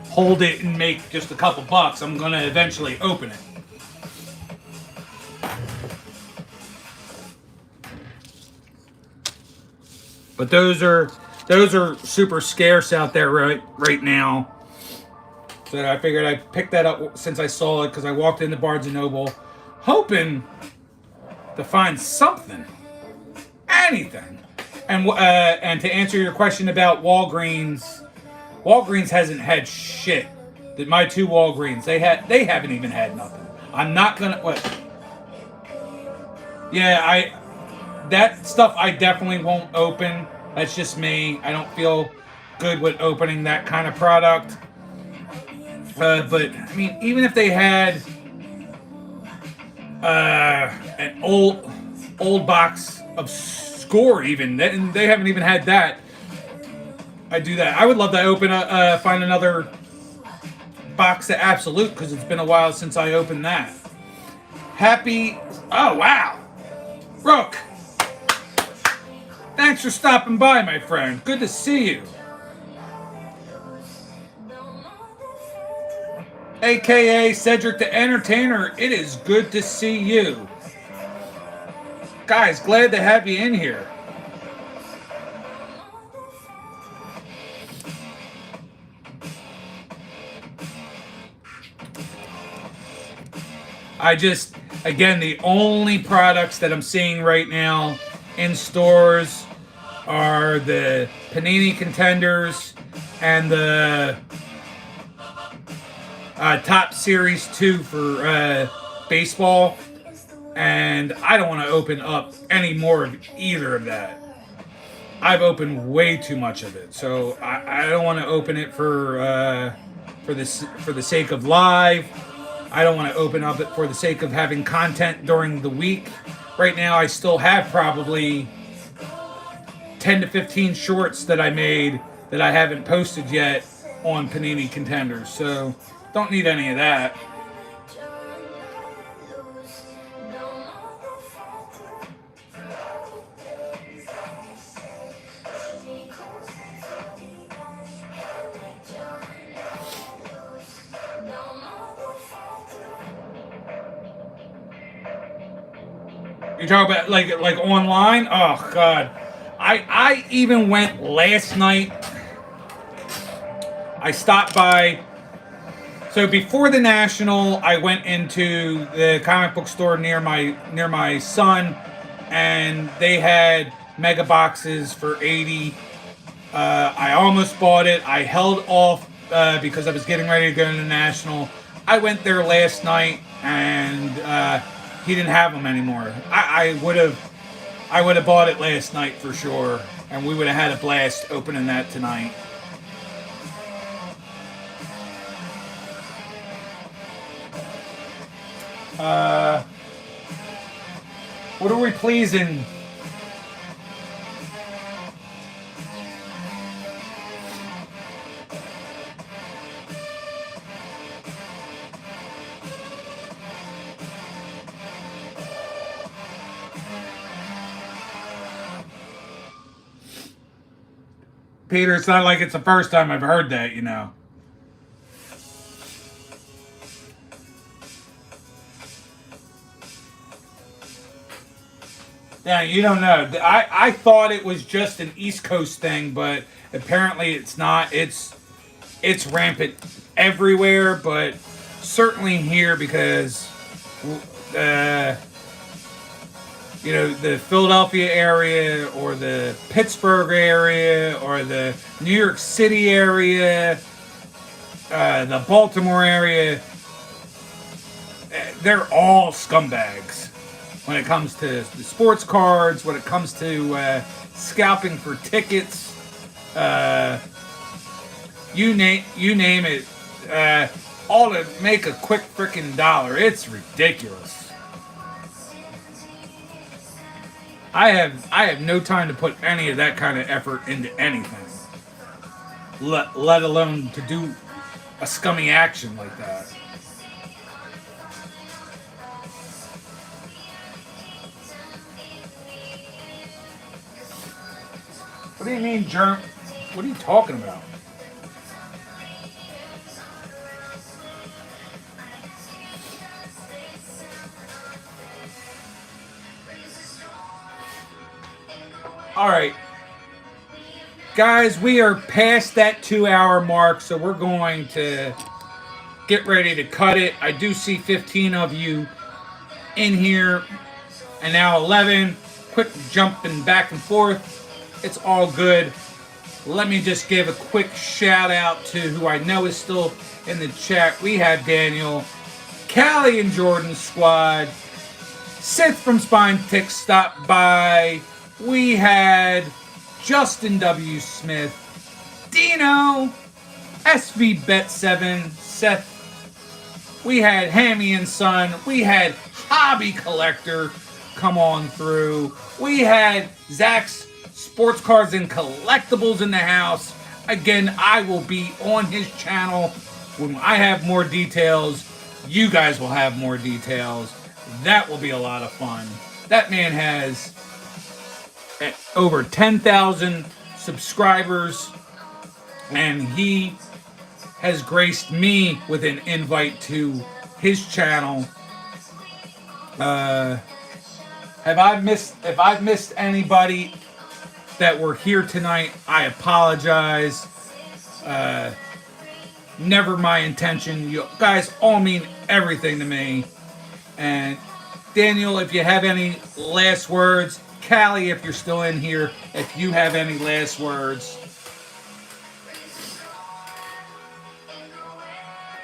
hold it and make just a couple bucks. I'm gonna eventually open it. But those are super scarce out there right now. So I figured I'd pick that up since I saw it, because I walked into Barnes & Noble hoping to find something, anything. And to answer your question about Walgreens hasn't had shit. My 2 Walgreens, they haven't even had nothing. I'm not gonna that stuff I definitely won't open. That's just me. I don't feel good with opening that kind of product. But I mean, even if they had an old box of Score, even they haven't even had that. I do that. I would love to open find another box of Absolute because it's been a while since I opened that. Happy. Oh, wow. Rook. Thanks for stopping by, my friend. Good to see you. AKA Cedric the Entertainer, it is good to see you. Guys, glad to have you in here. Again, the only products that I'm seeing right now in stores are the Panini Contenders and the Top Series 2 for baseball. And I don't want to open up any more of either of that. I've opened way too much of it, so I don't want to open it for the sake of live. I don't want to open up it for the sake of having content during the week. Right now, I still have probably 10 to 15 shorts that I made that I haven't posted yet on Panini Contenders, so don't need any of that. You talk about like online? Oh God. I even went last night. I stopped by. So before the National, I went into the comic book store near my son, and they had mega boxes for $80. I almost bought it. I held off because I was getting ready to go to the National. I went there last night, and he didn't have them anymore. I would have bought it last night for sure, and we would have had a blast opening that tonight. What are we pleasing? Peter, it's not like it's the first time I've heard that, you know. Yeah, you don't know. I thought it was just an East Coast thing, but apparently it's not. It's rampant everywhere, but certainly here because you know, the Philadelphia area or the Pittsburgh area or the New York City area, the Baltimore area, they're all scumbags when it comes to the sports cards, when it comes to scalping for tickets, you name it, all to make a quick freaking dollar. It's ridiculous. I have no time to put any of that kind of effort into anything, let alone to do a scummy action like that. What do you mean, germ? What are you talking about? All right, guys, we are past that 2-hour mark, so we're going to get ready to cut it. I do see 15 of you in here, and now 11. Quick jumping back and forth. It's all good. Let me just give a quick shout out to who I know is still in the chat. We have Daniel, Callie and Jordan's squad, Sith from Spine Tick stopped by. We had Justin W. Smith, Dino, SV Bet7, Seth. We had Hammy and Son. We had Hobby Collector come on through. We had Zach's Sports Cards and Collectibles in the house. Again, I will be on his channel. When I have more details, you guys will have more details. That will be a lot of fun. That man has over 10,000 subscribers, and he has graced me with an invite to his channel. If I've missed anybody that were here tonight, I apologize. Never my intention. You guys all mean everything to me. And Daniel, if you have any last words, Callie, if you're still in here, if you have any last words.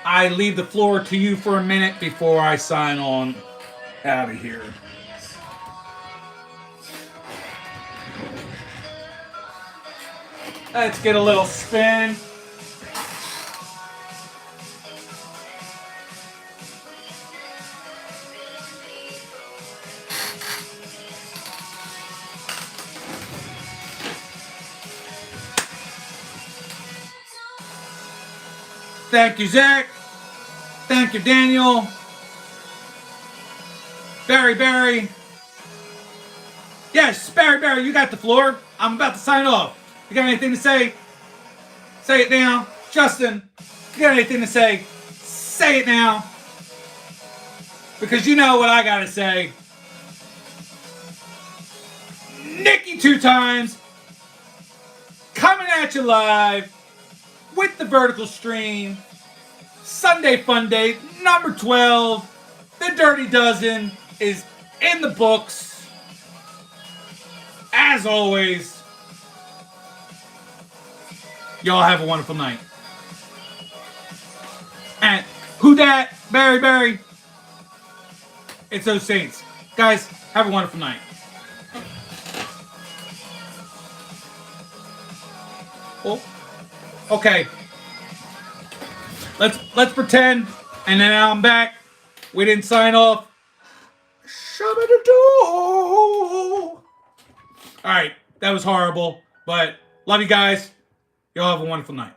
I leave the floor to you for a minute before I sign on out of here. Let's get a little spin. Thank you, Zach. Thank you, Daniel. Barry. Yes, Barry, you got the floor. I'm about to sign off. You got anything to say? Say it now. Justin, you got anything to say? Say it now. Because you know what I gotta say. Nikki 2 times. Coming at you live with the vertical stream. Sunday Funday, number 12. The Dirty Dozen is in the books. As always, y'all have a wonderful night. And who dat? Barry. It's those Saints. Guys, have a wonderful night. Oh, okay. Let's pretend, and then I'm back. We didn't sign off. Shabba-da-doo. All right, that was horrible, but love you guys. Y'all have a wonderful night.